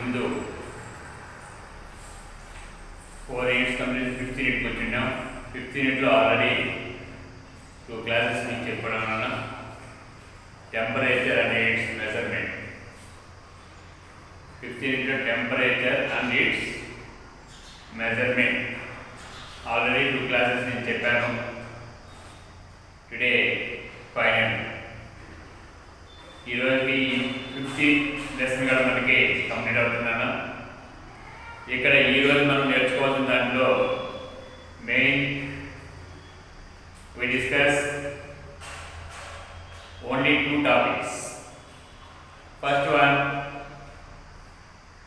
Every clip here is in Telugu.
ముందు 4 యూనిట్స్ కంప్లీట్ 15 యూనిట్కి వచ్చినాం. 15 యూనిట్లో ఆల్రెడీ 2 క్లాసెస్ మీకు చెప్పడం వలన టెంపరేచర్ అండ్ ఇట్స్ మెజర్మెంట్. 15 యూనిట్లో temperature and it's measurement already 2 classes నేను చెప్పాను. Today final. ఈరోజుకి 15 లెసన్ కూడా మనకి కంప్లీట్ అవుతున్నాను. ఇక్కడ ఈరోజు మనం నేర్చుకోవాల్సిన దాంట్లో main we discuss only 2 topics. First one,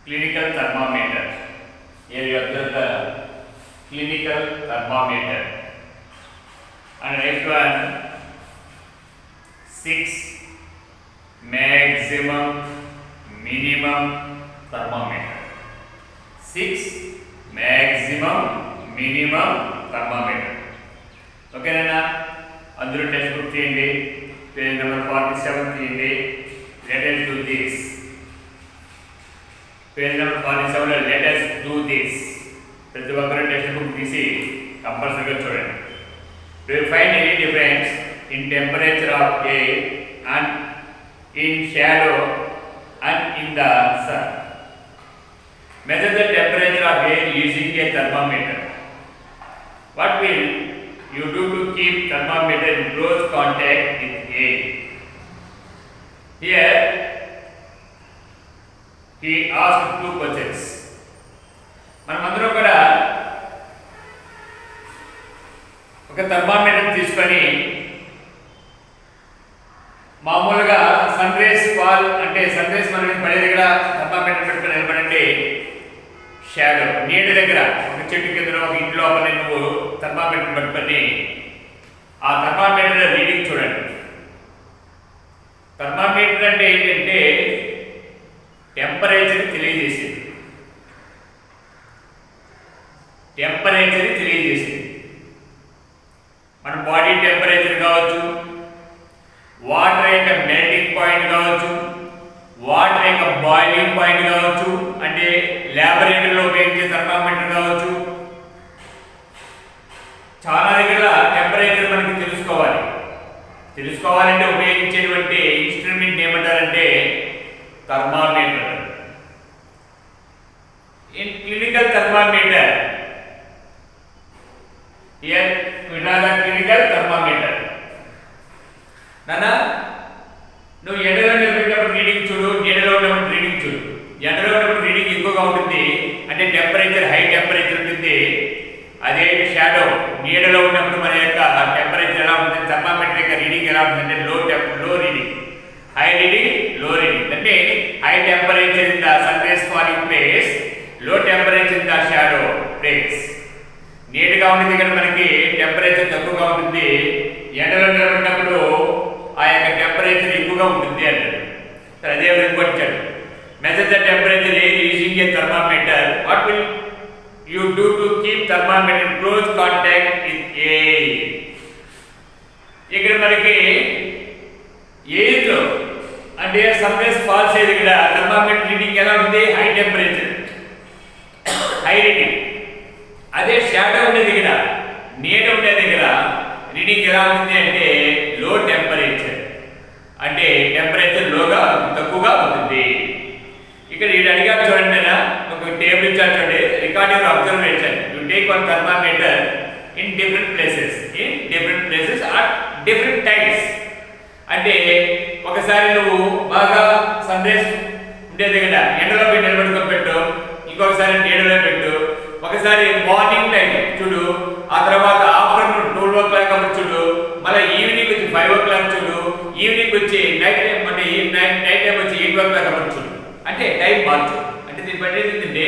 clinical thermometer. Here you observe the clinical thermometer. And next one, 6 maximum minimum thermometer. 6 maximum minimum thermometer. Okay na? Andru test book cheyandi. Page number 47 cheyandi. Let us do this. Page number 47 let us do this. Prati ఒక్కరు test book తీసి కంపల్సరీగా చూడండి. Do you find any difference in temperature of air and in shadow and in the sun? Measure the temperature of air using a thermometer. What will you do to keep thermometer in close contact with air? Here he asked 2 questions. మనమందరం కూడా ఒక థర్మామీటర్ తీసుకొని మామూలుగా సన్ రేస్ ఫాల్ అంటే సన్ రేస్ మన మీద పడే దగ్గర థర్మామీటర్ పెట్టుకొని నిలబడండి. షాడో నీడ దగ్గర ఒక చెట్టు కింద ఒక ఇంటి లోపల నువ్వు థర్మామీటర్ పట్టుకొని ఆ థర్మామీటర్ రీడింగ్ చూడండి. థర్మామీటర్ అంటే ఏంటంటే టెంపరేచర్ తెలియజేసేది. టెంపరేచర్ తెలియజేసేది మన బాడీ టెంపరేచర్ కావచ్చు, వాటర్ యొక్క మెల్టింగ్ పాయింట్ కావచ్చు, వాటర్ యొక్క బాయిలింగ్ పాయింట్ కావచ్చు, అంటే ల్యాబొరేటరీలో ఉపయోగించే థర్మామీటర్ కావచ్చు. చాలా దగ్గర టెంపరేచర్ మనకి తెలుసుకోవాలంటే ఉపయోగించేటువంటి ఇన్స్ట్రుమెంట్ ఏమంటారంటే thermometer. In clinical thermometer here we have the clinical thermometer. నానా నువ్వు ఎండలో నిలబెట్టినప్పుడు రీడింగ్ చూడు, నీడలో ఉన్నప్పుడు రీడింగ్ చూడు. ఎండలో ఉన్నప్పుడు రీడింగ్ ఎక్కువగా ఉంటుంది అంటే టెంపరేచర్ హై టెంపరేచర్ ఉంటుంది. అదే షాడో నీడలో ఉన్నప్పుడు మన యొక్క టెంపరేచర్ ఎలా ఉంటుంది, థర్మామీటర్ యొక్క రీడింగ్ ఎలా ఉంటుంది అంటే low reading, high reading, low reading. అంటే high temperature in the sun rays falling place, low temperature in the shadow place. నీట్గా ఉంటుంది ఇక్కడ మనకి టెంపరేచర్ తక్కువగా ఉంటుంది. ఎండలో నిలబడినప్పుడు ఆ యొక్క టెంపరేచర్ ఎక్కువగా ఉంటుంది అంటారు. సరే అదే విధంగా వచ్చాడు. Measure the temperature air using a thermometer. What will you do to keep thermometer in close contact with air? ఇక్కడ మనకి ఎయిర్లో అంటే సన్ రేస్ ఫాల్స్ అయ్యేది ఇక్కడ థర్మామీటర్ రీడింగ్ ఎలా ఉంది, హై టెంపరేచర్, హై రీడింగ్. అదే షాడో ఉండే దగ్గర, నీడ ఉండే దగ్గర రీడింగ్ ఎలా ఉంటుంది అంటే లో టెంపరేచర్, అంటే టెంపరేచర్ లోగా తక్కువగా ఉంటుంది. ఇక్కడ ఇది అడిగారు చూడండి. నేను ఒక టేబుల్ ఇచ్చాను చూడండి, record your observation. You take one thermometer in different places at different times. అంటే ఒకసారి నువ్వు బాగా సన్ రేస్ ఉండే దగ్గర ఎండలో పెట్టి నిలబెట్టుకొని పెట్టు, ఇంకొకసారి నీడలో పెట్టు. ఒకసారి మార్నింగ్ టైం చూడు, ఆ తర్వాత ఆఫ్టర్నూన్ 12 o'clock అప్పుడు చూడు, మళ్ళీ ఈవినింగ్ వచ్చి 5 o'clock చూడు, ఈవినింగ్ వచ్చి నైట్ టైం అంటే నైట్ టైం వచ్చి 8 o'clock అప్పుడు చూడు. అంటే టైం మార్చు. అంటే దీన్ని బట్టి ఏంటంటే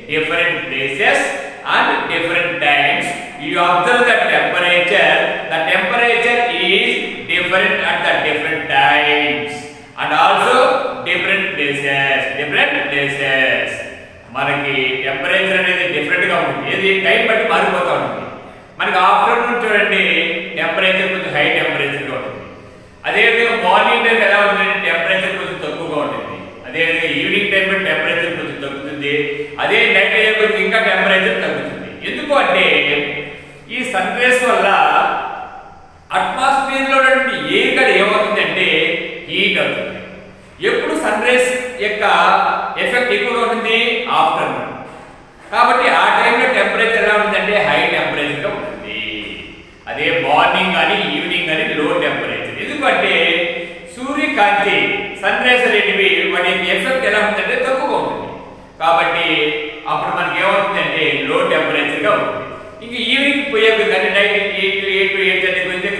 different places and different times you observe the temperature. The temperature is different at the different times and also different places. మనకి టెంపరేచర్ అనేది డిఫరెంట్గా ఉంటుంది. ఏది టైం బట్టి మారిపోతూ ఉంటుంది. మనకి ఆఫ్టర్నూన్ చూడండి టెంపరేచర్ కొంచెం హై టెంపరేచర్గా ఉంటుంది. అదేవిధంగా మార్నింగ్ టైం ఎలా ఉంటుంది, టెంపరేచర్ కొంచెం తక్కువగా ఉంటుంది. అదేవిధంగా ఈవినింగ్ టైం టెంపరేచర్ కొంచెం తక్కువ పెరుగుతుంది. అదే నైట్ అయ్యే కొద్ది ఇంకా టెంపరేచర్ తగ్గుతుంది. ఎందుకు అంటే ఈ సన్ రేస్ వల్ల అట్మాస్ఫియర్ లో ఉన్నటువంటి ఎయిర్ కూడా ఏమవుతుందంటే హీట్ అవుతుంది. ఎప్పుడు సన్ రేస్ యొక్క ఎఫెక్ట్ ఎక్కువగా ఉంటుంది ఆఫ్టర్నూన్. కాబట్టి ఆ టైంలో టెంపరేచర్ ఎలా ఉంటుందంటే హై టెంపరేచర్గా ఉంటుంది. అదే మార్నింగ్ కానీ ఈవినింగ్ కానీ లో టెంపరేచర్. ఎందుకంటే సూర్యకాంతి సన్ రేస్ అనేటివి వాటి ఎఫెక్ట్ ఎలా ఉంటుందంటే తక్కువగా ఉంటుంది. కాబట్టి అప్పుడు మనకి ఏమవుతుందంటే లో టెంపరేచర్గా ఉంటుంది. ఇంక ఈవినింగ్ పోయేది కానీ నైట్ 8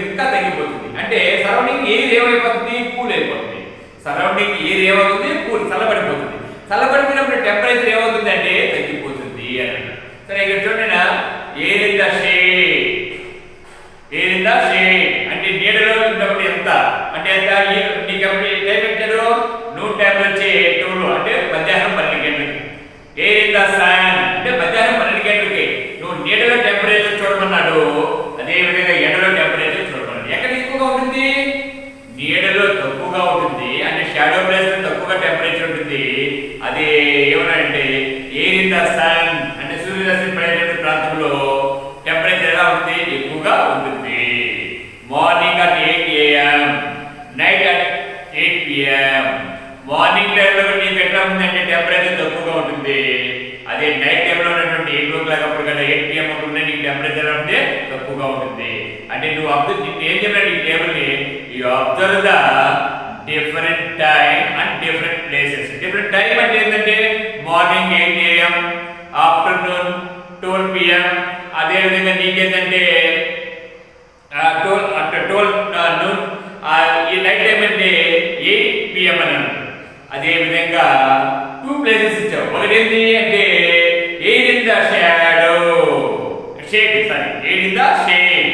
ఇంకా తగ్గిపోతుంది. అంటే సరౌండింగ్ ఎయిర్ ఏమైపోతుంది కూల్ అయిపోతుంది. సరౌండింగ్ ఎయిర్ ఏమవుతుంది కూల్ చల్లబడిపోతుంది. చల్లబడిపోయినప్పుడు టెంపరేచర్ ఏమవుతుంది అంటే తగ్గిపోతుంది అని. సరే ఇక్కడ చూడండి, air in the shade, air in the shade అంటే నీడలో ఉన్నప్పుడు ఎంత అంటే ఎంత నీకు ఎప్పుడు టైం పెట్టారు నూన్ టైం వచ్చి 2 అంటే మధ్యాహ్నం 12 గంటలకి. ఎయిర్ ఇన్ ద సన్ అంటే మధ్యాహ్నం 12 గంటలకి నువ్వు నీడలో టెంపరేచర్ చూడమన్నాడు. అదే విధంగా ఎండలో టెంపరేచర్ చూడమన్నాడు. ఎక్కడ ఎక్కువగా ఉంటుంది నీడలో తక్కువగా ఉంటుంది. అంటే షాడో ప్లేస్ లో తక్కువగా టెంపరేచర్ ఉంటుంది. అదే ఏమన్నాడంటే ఎయిర్ ఇన్ ద సన్ అంటే సూర్యరశ్మి పడేటువంటి ప్రాంతంలో టెంపరేచర్ ఎలా ఉంటుంది ఎక్కువగా ఉంటుంది. Morning at 8 AM, night at 8 PM. Morning టైంలో నీకు ఎట్లా ఉందంటే టెంపరేచర్ తక్కువగా ఉంటుంది. అదే నైట్ టైంలో ఉన్నటువంటి 8 o'clock అప్పుడు కదా 8 PM అప్పుడు నీకు టెంపరేచర్ అంటే తక్కువగా ఉంటుంది. అంటే నువ్వు ఏం చెప్పిన ఈ టేబుల్ని you observe the different time and different places. Different time అంటే ఏంటంటే మార్నింగ్ 8 AM, ఆఫ్టర్నూన్ 12 PM. అదే విధంగా నీకేంటంటే 12 noon. ఈ నైట్ టైం అంటే 8 PM అని. అదే విధంగా 2 ప్లేసెస్ ఇచ్చావు. ఒకటి ఏంటి అంటే air in the shadow shade, sorry air in the shade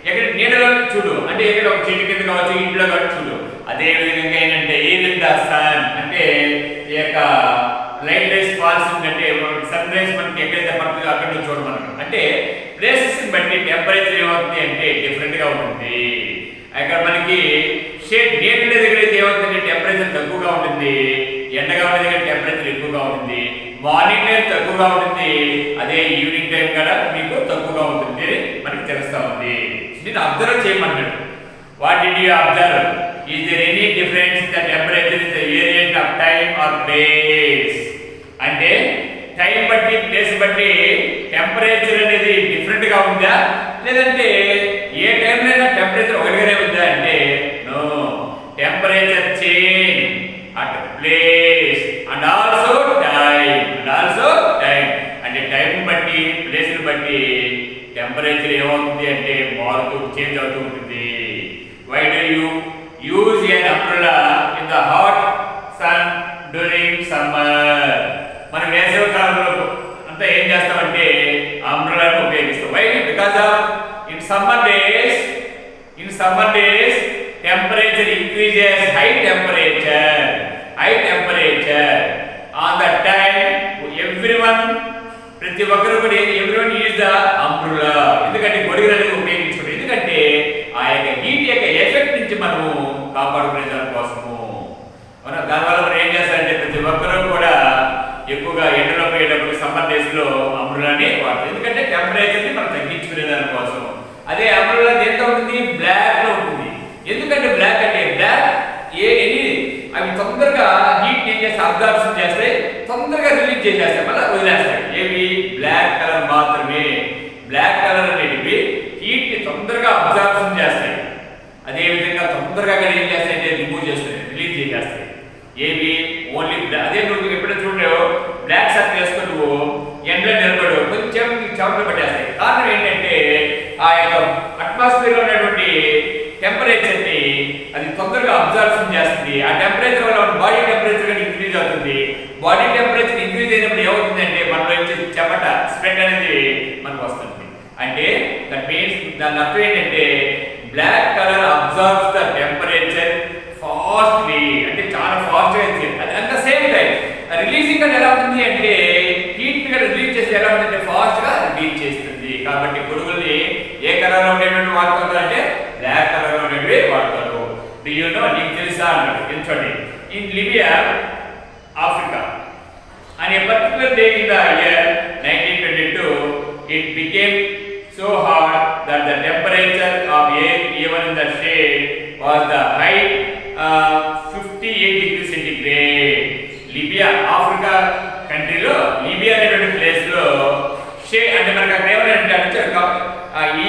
ఎక్కడ నీడలో చూడు అంటే ఎక్కడ ఒక చెట్టు కింద కావచ్చు ఇంట్లో కావచ్చు చూడు. అదే విధంగా ఏంటంటే ఎయిర్ ఇన్ ద సన్ అంటే ఈ యొక్క లైట్ రేస్ ఫాల్స్ అంటే సన్ రేస్ మనకి ఎక్కడైతే పడుతుందో అక్కడ నుంచి చూడమన్నాడు. అంటే ప్లేసెస్ బట్టి టెంపరేచర్ ఏమవుతుంది అంటే డిఫరెంట్ గా ఉంటుంది. అక్కడ మనకి షేడ్ నీడ దగ్గర అయితే ఏమవుతుందంటే టెంపరేచర్ తక్కువగా ఉంటుంది. ఎండగా ఉండే దగ్గర టెంపరేచర్ ఎక్కువగా ఉంటుంది. మార్నింగ్ టైం తక్కువగా ఉంటుంది. అదే ఈవినింగ్ టైం కూడా మీకు తక్కువగా ఉంటుంది మనకి తెలుస్తా ఉంది. దీన్ని అబ్జర్వ్ చేయమన్నాడు. What did you observe? Is there any difference in the temperature in the variant of time or place? అంటే టైం బట్టి ప్లేస్ బట్టి టెంపరేచర్ అనేది డిఫరెంట్ గా ఉందా లేదంటే ఏ టైంలో టెంపరేచర్ ఒకటిగానే ఉందా అంటే no, temperature change at place and also time అంటే టైం బట్టి ప్లేస్ బట్టి టెంపరేచర్ ఏమవుతుంది అంటే మారుతూ చేంజ్ అవుతూ ఉంటుంది. Why do you use an umbrella in the hot sun during summer? మనం వేసవి కాలంలో అంతా ఏం చేస్తామంటే అంబ్రెల్లాను ఉపయోగిస్తాం. Why? Because of in summer days temperature increases, high temperature on that time everyone ప్రతి ఒక్కరు కూడా everyone use the umbrella. ఎందుకంటే గొడుగులను ఉపయోగించుకుంటారు. ఎందుకంటే ఆ యొక్క హీట్ యొక్క ఎఫెక్ట్ నుంచి మనము కాపాడుకునే దానికోసము. దానివల్ల మనం ఏం చేస్తారంటే ప్రతి ఒక్కరు కూడా ఎక్కువగా ఎండలో పోయేటప్పుడు సమ్మర్ డేస్ లో అంబ్రెల్లాని వాడతారు. ఎందుకంటే టెంపరేచర్ ని మనం తగ్గించుకునే దానికోసం. అదే అంబ్రెల్లా ఎంత ఉంటుంది? బ్లాక్ లో ఉంటుంది. ఎందుకంటే బ్లాక్ అంటే బ్లాక్ అవి తొందరగా హీట్ ఏం చేస్తే అబ్జార్ప్షన్ చేస్తాయి, తొందరగా రిలీజ్ చేసేస్తాయి, మళ్ళీ వదిలేస్తాయి. ఏవి? బ్లాక్ కలర్ మాత్రమే. బ్లాక్ కలర్ అనేటివి హీట్ ని తొందరగా అబ్జార్ప్షన్ చేస్తాయి. అదే విధంగా తొందరగా ఏం చేస్తాయి అంటే రిమూవ్ చేస్తాయి, రిలీజ్ చేసేస్తాయి. ఏవి? ఓన్లీ అదే నువ్వు ఎప్పుడైనా చూడలేవు బ్లాక్ షర్ట్ వేసుకొని నువ్వు ఎండలో నిలబడు కొంచెం చెమటలు పట్టేస్తాయి. కారణం ఏంటంటే ఆ యొక్క అట్మాస్ఫియర్ లో ఉన్నటువంటి టెంపరేచర్ ని అది తొందరగా అబ్జర్వ్ చేస్తుంది. ఆ టెంపరేచర్ వల్ల బాడీ టెంపరేచర్ ఇంక్రీజ్ అవుతుంది. బాడీ టెంపరేచర్ ఇంక్రీజ్ అయినప్పుడు ఏమవుతుందంటే మనలో చెమట స్వెట్ అనేది మనకు వస్తుంది. అంటే దట్ మీన్స్ దాని అర్థం ఏంటంటే black colour observes the temperature fastly, అంటే చాలా ఫాస్ట్ గా అది at the same time releasing ఎలా ఉంటుంది అంటే హీట్ గా రిలీజ్ చేస్తే ఎలా ఉంటుంది అంటే ఫాస్ట్ గా రిలీజ్ చేస్తుంది. కాబట్టి గొడుగుల్ని ఏ కలర్ లో ఉండేటువంటి వాడుతారు అంటే బ్లాక్ కలర్ లో ఉండేవి వాడతారు. నీకు తెలుసా అన్నాడు. ఎంచండి, ఇన్ లిబియా, ఆఫ్రికా అనే particular single day in the year 1922, it became so hot that the temperature of air even in the shade was the high 58 degrees centigrade. Libya Africa కంట్రీలో లిబియా అనేటువంటి ప్లేస్ లో షేడ్ అంటే మనకు అక్కడ ఏమంటే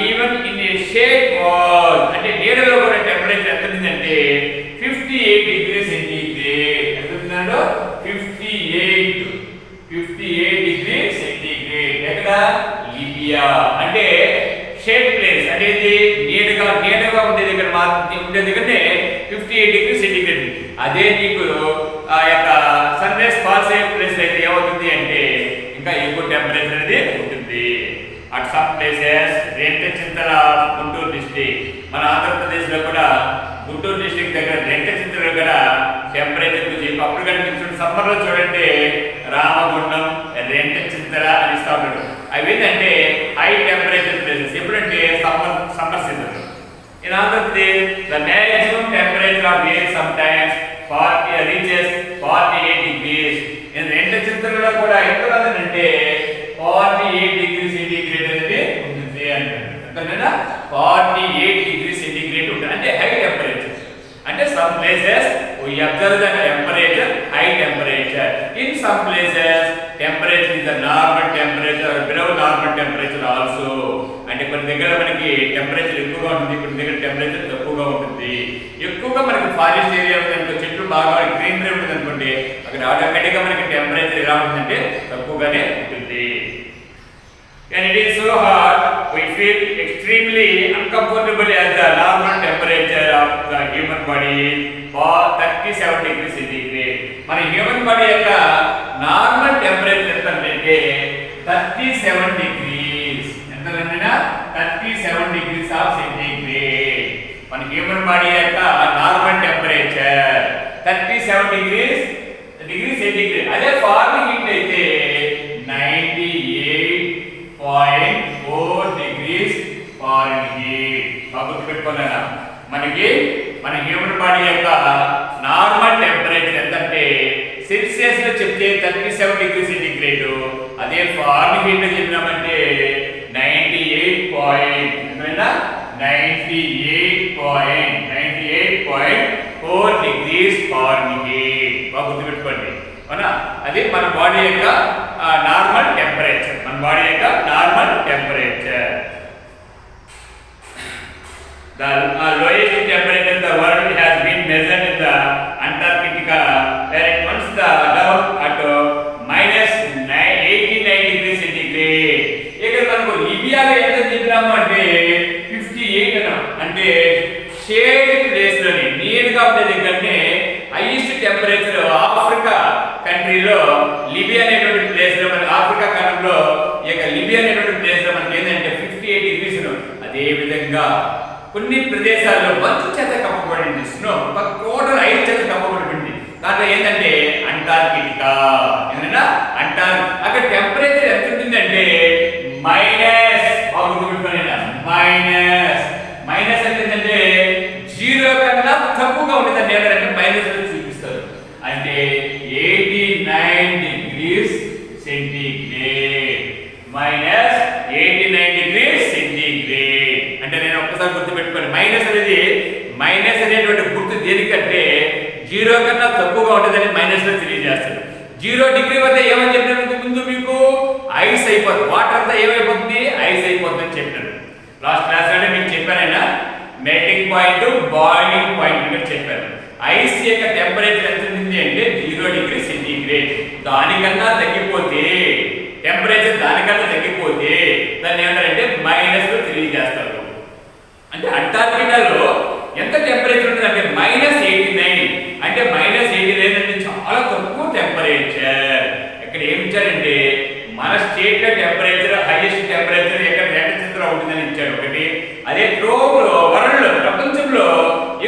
ఈవెన్ ఇన్ షేడ్ వాజ్ అంటే నీడలో కూడా టెంపరేచర్ ఎంత ఉందంటే 58 డిగ్రీ సెంటీగ్రేడ్. ఎంత ఉందంటే 58 డిగ్రీ సెంటీగ్రేడ్. ఎక్కడ? లిబియా. అంటే షేడ్ ప్లేస్ అంటే నీడగా ఉండేది ఇక్కడ ఉండేది కంటే 58 డిగ్రీ సెంటీగ్రేడ్. అదే నీకు ఆ యొక్క సన్ రైజ్ ఫాల్స్ అయ్యే ప్లేస్ అయితే ఏమవుతుంది అంటే ఇంకా ఎక్కువ టెంపరేచర్ అనేది ఉంటుంది. At some places Chintala Guntur district, మన ఆంధ్రప్రదేశ్ లో కూడా గుంటూరు డిస్ట్రిక్ట్ దగ్గర చింతలు కూడా టెంపరేచర్ అప్పుడు కనిపించండి. సమ్మర్ లో చూడండి రామగుండం చింతల అని ఇస్తా ఉంటాడు. అవి ఏంటంటే హై టెంపరేచర్ ప్లేసెస్. ఎప్పుడంటే summer season. In Andhra Pradesh, the maximum temperature of air sometimes reaches 48 degrees. In చింతలలో కూడా ఎంత ఉందంటే 48 డిగ్రీ సెంటీగ్రేడ్ అనేది ఉంటుంది అంటారు. 48 డిగ్రీ సెంటీగ్రేడ్ ఉంటుంది అంటే హై టెంపరేచర్. అంటే some places we observe the temperature high temperature. In some places temperature is the normal temperature or below normal temperature also. అంటే కొన్ని దగ్గర మనకి టెంపరేచర్ ఎక్కువగా ఉంటుంది, కొన్ని దగ్గర టెంపరేచర్ తక్కువగా ఉంటుంది. ఎక్కువగా మనకి ఫారెస్ట్ ఏరియా ఉందనుకో, చెట్లు బాగా గ్రీనరీ ఉంటుంది అనుకోండి, అక్కడ ఆటోమేటిక్గా మనకి టెంపరేచర్ ఎలా ఉంటుందంటే తక్కువగానే ఉంటుంది. And it is so hot, we feel extremely uncomfortable as the normal temperature of the human body for 37 degrees centigrade. మన హ్యూమన్ బాడీ యొక్క నార్మల్ టెంపరేచర్ ఎంత అంటే 37 degrees. ఎంత అంటే 37 degrees of centigrade. మన హ్యూమన్ బాడీ యొక్క నార్మల్ టెంపరేచర్ 37 degrees సెంటీగ్రేడ్. అదే ఫారెన్ హీట్ అయితే 98.4 degrees Fahrenheit. బాగా పెట్టుకోలేనా? మనకి మన హ్యూమన్ బాడీ యొక్క నార్మల్ టెంపరేచర్ ఎంత అంటే సెల్సియస్ లో చెప్తే 37 డిగ్రీ సెంటీగ్రేడ్. అదే ఫారెన్ హీట్ లో చెప్పినామంటే 98.4 degrees Fahrenheit. బాగా గుర్తుపెట్టుకోండి. అవునా? అది మన బాడీ యొక్క నార్మల్ టెంపరేచర్. మన బాడీ యొక్క normal temperature. The lowest temperature in the world has been measured in the Antarctica, where it once down at -89 degrees centigrade. ఇక్కడ మనకు లిబియాలో ఎంత చెప్పినాము అంటే 58 అన్నాం. అంటే షేడ్ ప్లేస్ లోని నీరుగా ఉండే దగ్గరనే హైయెస్ట్ టెంపరేచర్ ఆఫ్రికా కంట్రీలో లిబియా అనేటువంటి ప్లేస్ లో, మన ఆఫ్రికా ఖండంలో ఈ యొక్క లిబియా అనేటువంటి ప్లేస్ లో మనకి ఏంటంటే 58 డిగ్రీస్. అదే విధంగా కొన్ని ప్రదేశాల్లో మంచు చేత కప్పబడింది, స్నో టోటల్ ఐస్ చేత కప్పబడింది. దాంట్లో ఏంటంటే అంటార్కిటికా. ఏదైనా అక్కడ టెంపరేచర్ ఎంత ఉంటుందంటే మైనస్ అంటే 0 కన్నా తక్కువగా ఉంటుంది. అంటే మైనస్ చూపిస్తారు. అంటే 89 డిగ్రీస్ సెంటీగ్రేడ్. -89 degrees centigrade. అంటే నేను ఒక్కసారి గుర్తుపెట్టుకోండి, మైనస్ అనేటువంటి గుర్తు దేనికంటే 0 కన్నా తక్కువగా ఉంటుందని మైనస్ లో తెలియజేస్తారు. 0 డిగ్రీ వద్ద ఏమని చెప్పినట్టు ముందు మీకు ఐస్ అయిపోతుంది. వాటర్ అంతా ఏమైపోతుంది? ఐస్ అయిపోతుంది అని చెప్పినారు. లాస్ట్ క్లాస్ లోనే మీకు చెప్పానైనా మెల్టింగ్ పాయింట్, బాయిలింగ్ పాయింట్ అని చెప్పాను. ఐస్ యొక్క టెంపరేచర్ ఎంత ఉంది అంటే 0 డిగ్రీ సెంటీగ్రేడ్. దానికన్నా తగ్గిపోతే టెంపరేచర్ దాన్ని ఏమంటారంటే మైనస్ లో తెలియజేస్తారు. అంటే అంటార్కిటికాలో ఎంత టెంపరేచర్ ఉంటుంది అంటే -89. అంటే -89 అంటే చాలా తక్కువ టెంపరేచర్. ఇక్కడ ఏం ఇచ్చారంటే మన స్టేట్ లో టెంపరేచర్ హైయెస్ట్ టెంపరేచర్ ఎక్కడ చింతలో ఉంటుందని ఇచ్చారు ఒకటి. అదే వరల్డ్ ప్రపంచంలో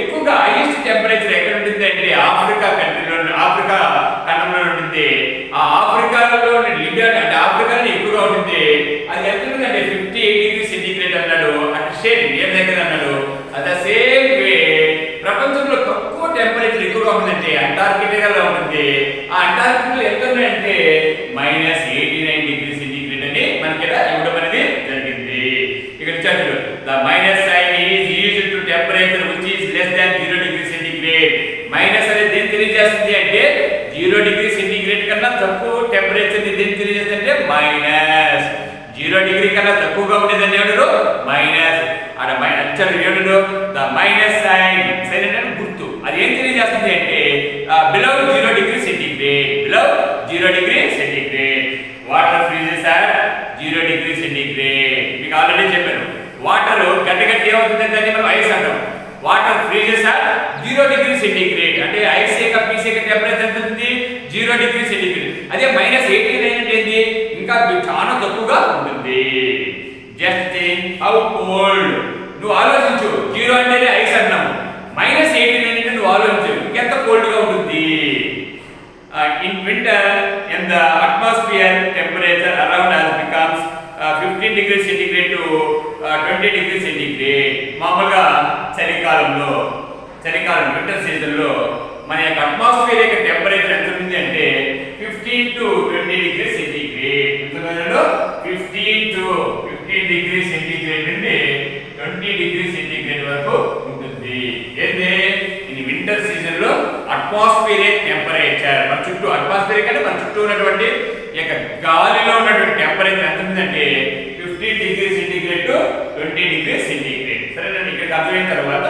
ఎక్కువగా హైయెస్ట్ టెంపరేచర్ ఎక్కడ ఉంటుంది అంటే ఆఫ్రికా ఖండంలో ఉంటుంది. ఆ ఆఫ్రికాలో లిబియా అంటే ఆఫ్రికాలో ఎక్కువగా ఉంటుంది. అది ఎంత ఉంటుందంటే 58 డిగ్రీ సెంటీగ్రేడ్ అన్నాడు. అంటే షేడ్ ఏ దగ్గర అన్నాడు. అదే సేమ్ వే ప్రపంచంలో తక్కువ టెంపరేచర్ ఎక్కువగా ఉంటుందంటే అంటార్కిటికాలో ఉంటుంది. ఆ అంటార్కిటికాలో ఎంత ఉందంటే -89 డిగ్రీ సెంటీగ్రేడ్ అని మనకి ఇక్కడ ఇవ్వడం అనేది జరిగింది. ఇక్కడ చూడండి the minus sign is used to temperature which is less than 0 degree centigrade. Minus అనేది దేని తెలియజేస్తుంది అంటే 0 డిగ్రీ సెంటీగ్రేడ్ కన్నా తక్కువ టెంపరేచర్ ని దేని తెలియజేస్తుంది అంటే మైనస్. 0 డిగ్రీ కన్నా తక్కువగా ఉండేదని ఏడు మైనస్. అక్కడ అచ్చడు ఏడు ద మైనస్ సైన్ సైన్ అంటే గుర్తు. అది ఏం తెలియజేస్తుంది అంటే below 0 degree centigrade. Below 0 degree centigrade. Water freezes at 0 degree centigrade. మీకు ఆల్రెడీ చెప్పాను వాటర్ గడ్డగట్టి ఏమవుతుంది దాన్ని మనం ఐస్ అంటాం. Water freezes at 0 degree centigrade అంటే ఐస్ యొక్క పీస్ యొక్క టెంపరేచర్ ఎంత ఉంటుంది 0 డిగ్రీ సెంటీగ్రేడ్. అదే -89 అంటే ఏంది ఇంకా చాలా తక్కువగా ఉంటుంది. Just think how cold. నువ్వు ఆలోచించు 0 అంటే ఐస్ అంటాము, -89 అంటే నువ్వు ఆలోచించు ఎంత కోల్డ్ గా ఉంటుంది. In winter in the atmosphere temperature around has becomes 15 degree centigrade to 20 degree centigrade. మామూలుగా చలికాలం వింటర్ సీజన్ లో మన యొక్క అట్మాస్ఫియర్ యొక్క టెంపరేచర్ ఎంత ఉంది అంటే 15 టు 20 డిగ్రీ సెంటీగ్రేడ్. ఎంతలో 15 డిగ్రీ సెంటీగ్రేడ్ నుండి 20 డిగ్రీ సెంటీగ్రేడ్ వరకు ఉంటుంది. ఏంటి ఇది వింటర్ సీజన్ లో అట్మాస్ఫియర్ టెంపరేచర్ మన చుట్టూ అట్మాస్ఫియర్ అంటే మన చుట్టూ ఉన్నటువంటి యొక్క గాలిలో ఉన్నటువంటి టెంపరేచర్ ఎంత ఉందంటే 15 degree centigrade to 20 degree centigrade. సరేనండి, ఇక్కడికి అర్థమైన తర్వాత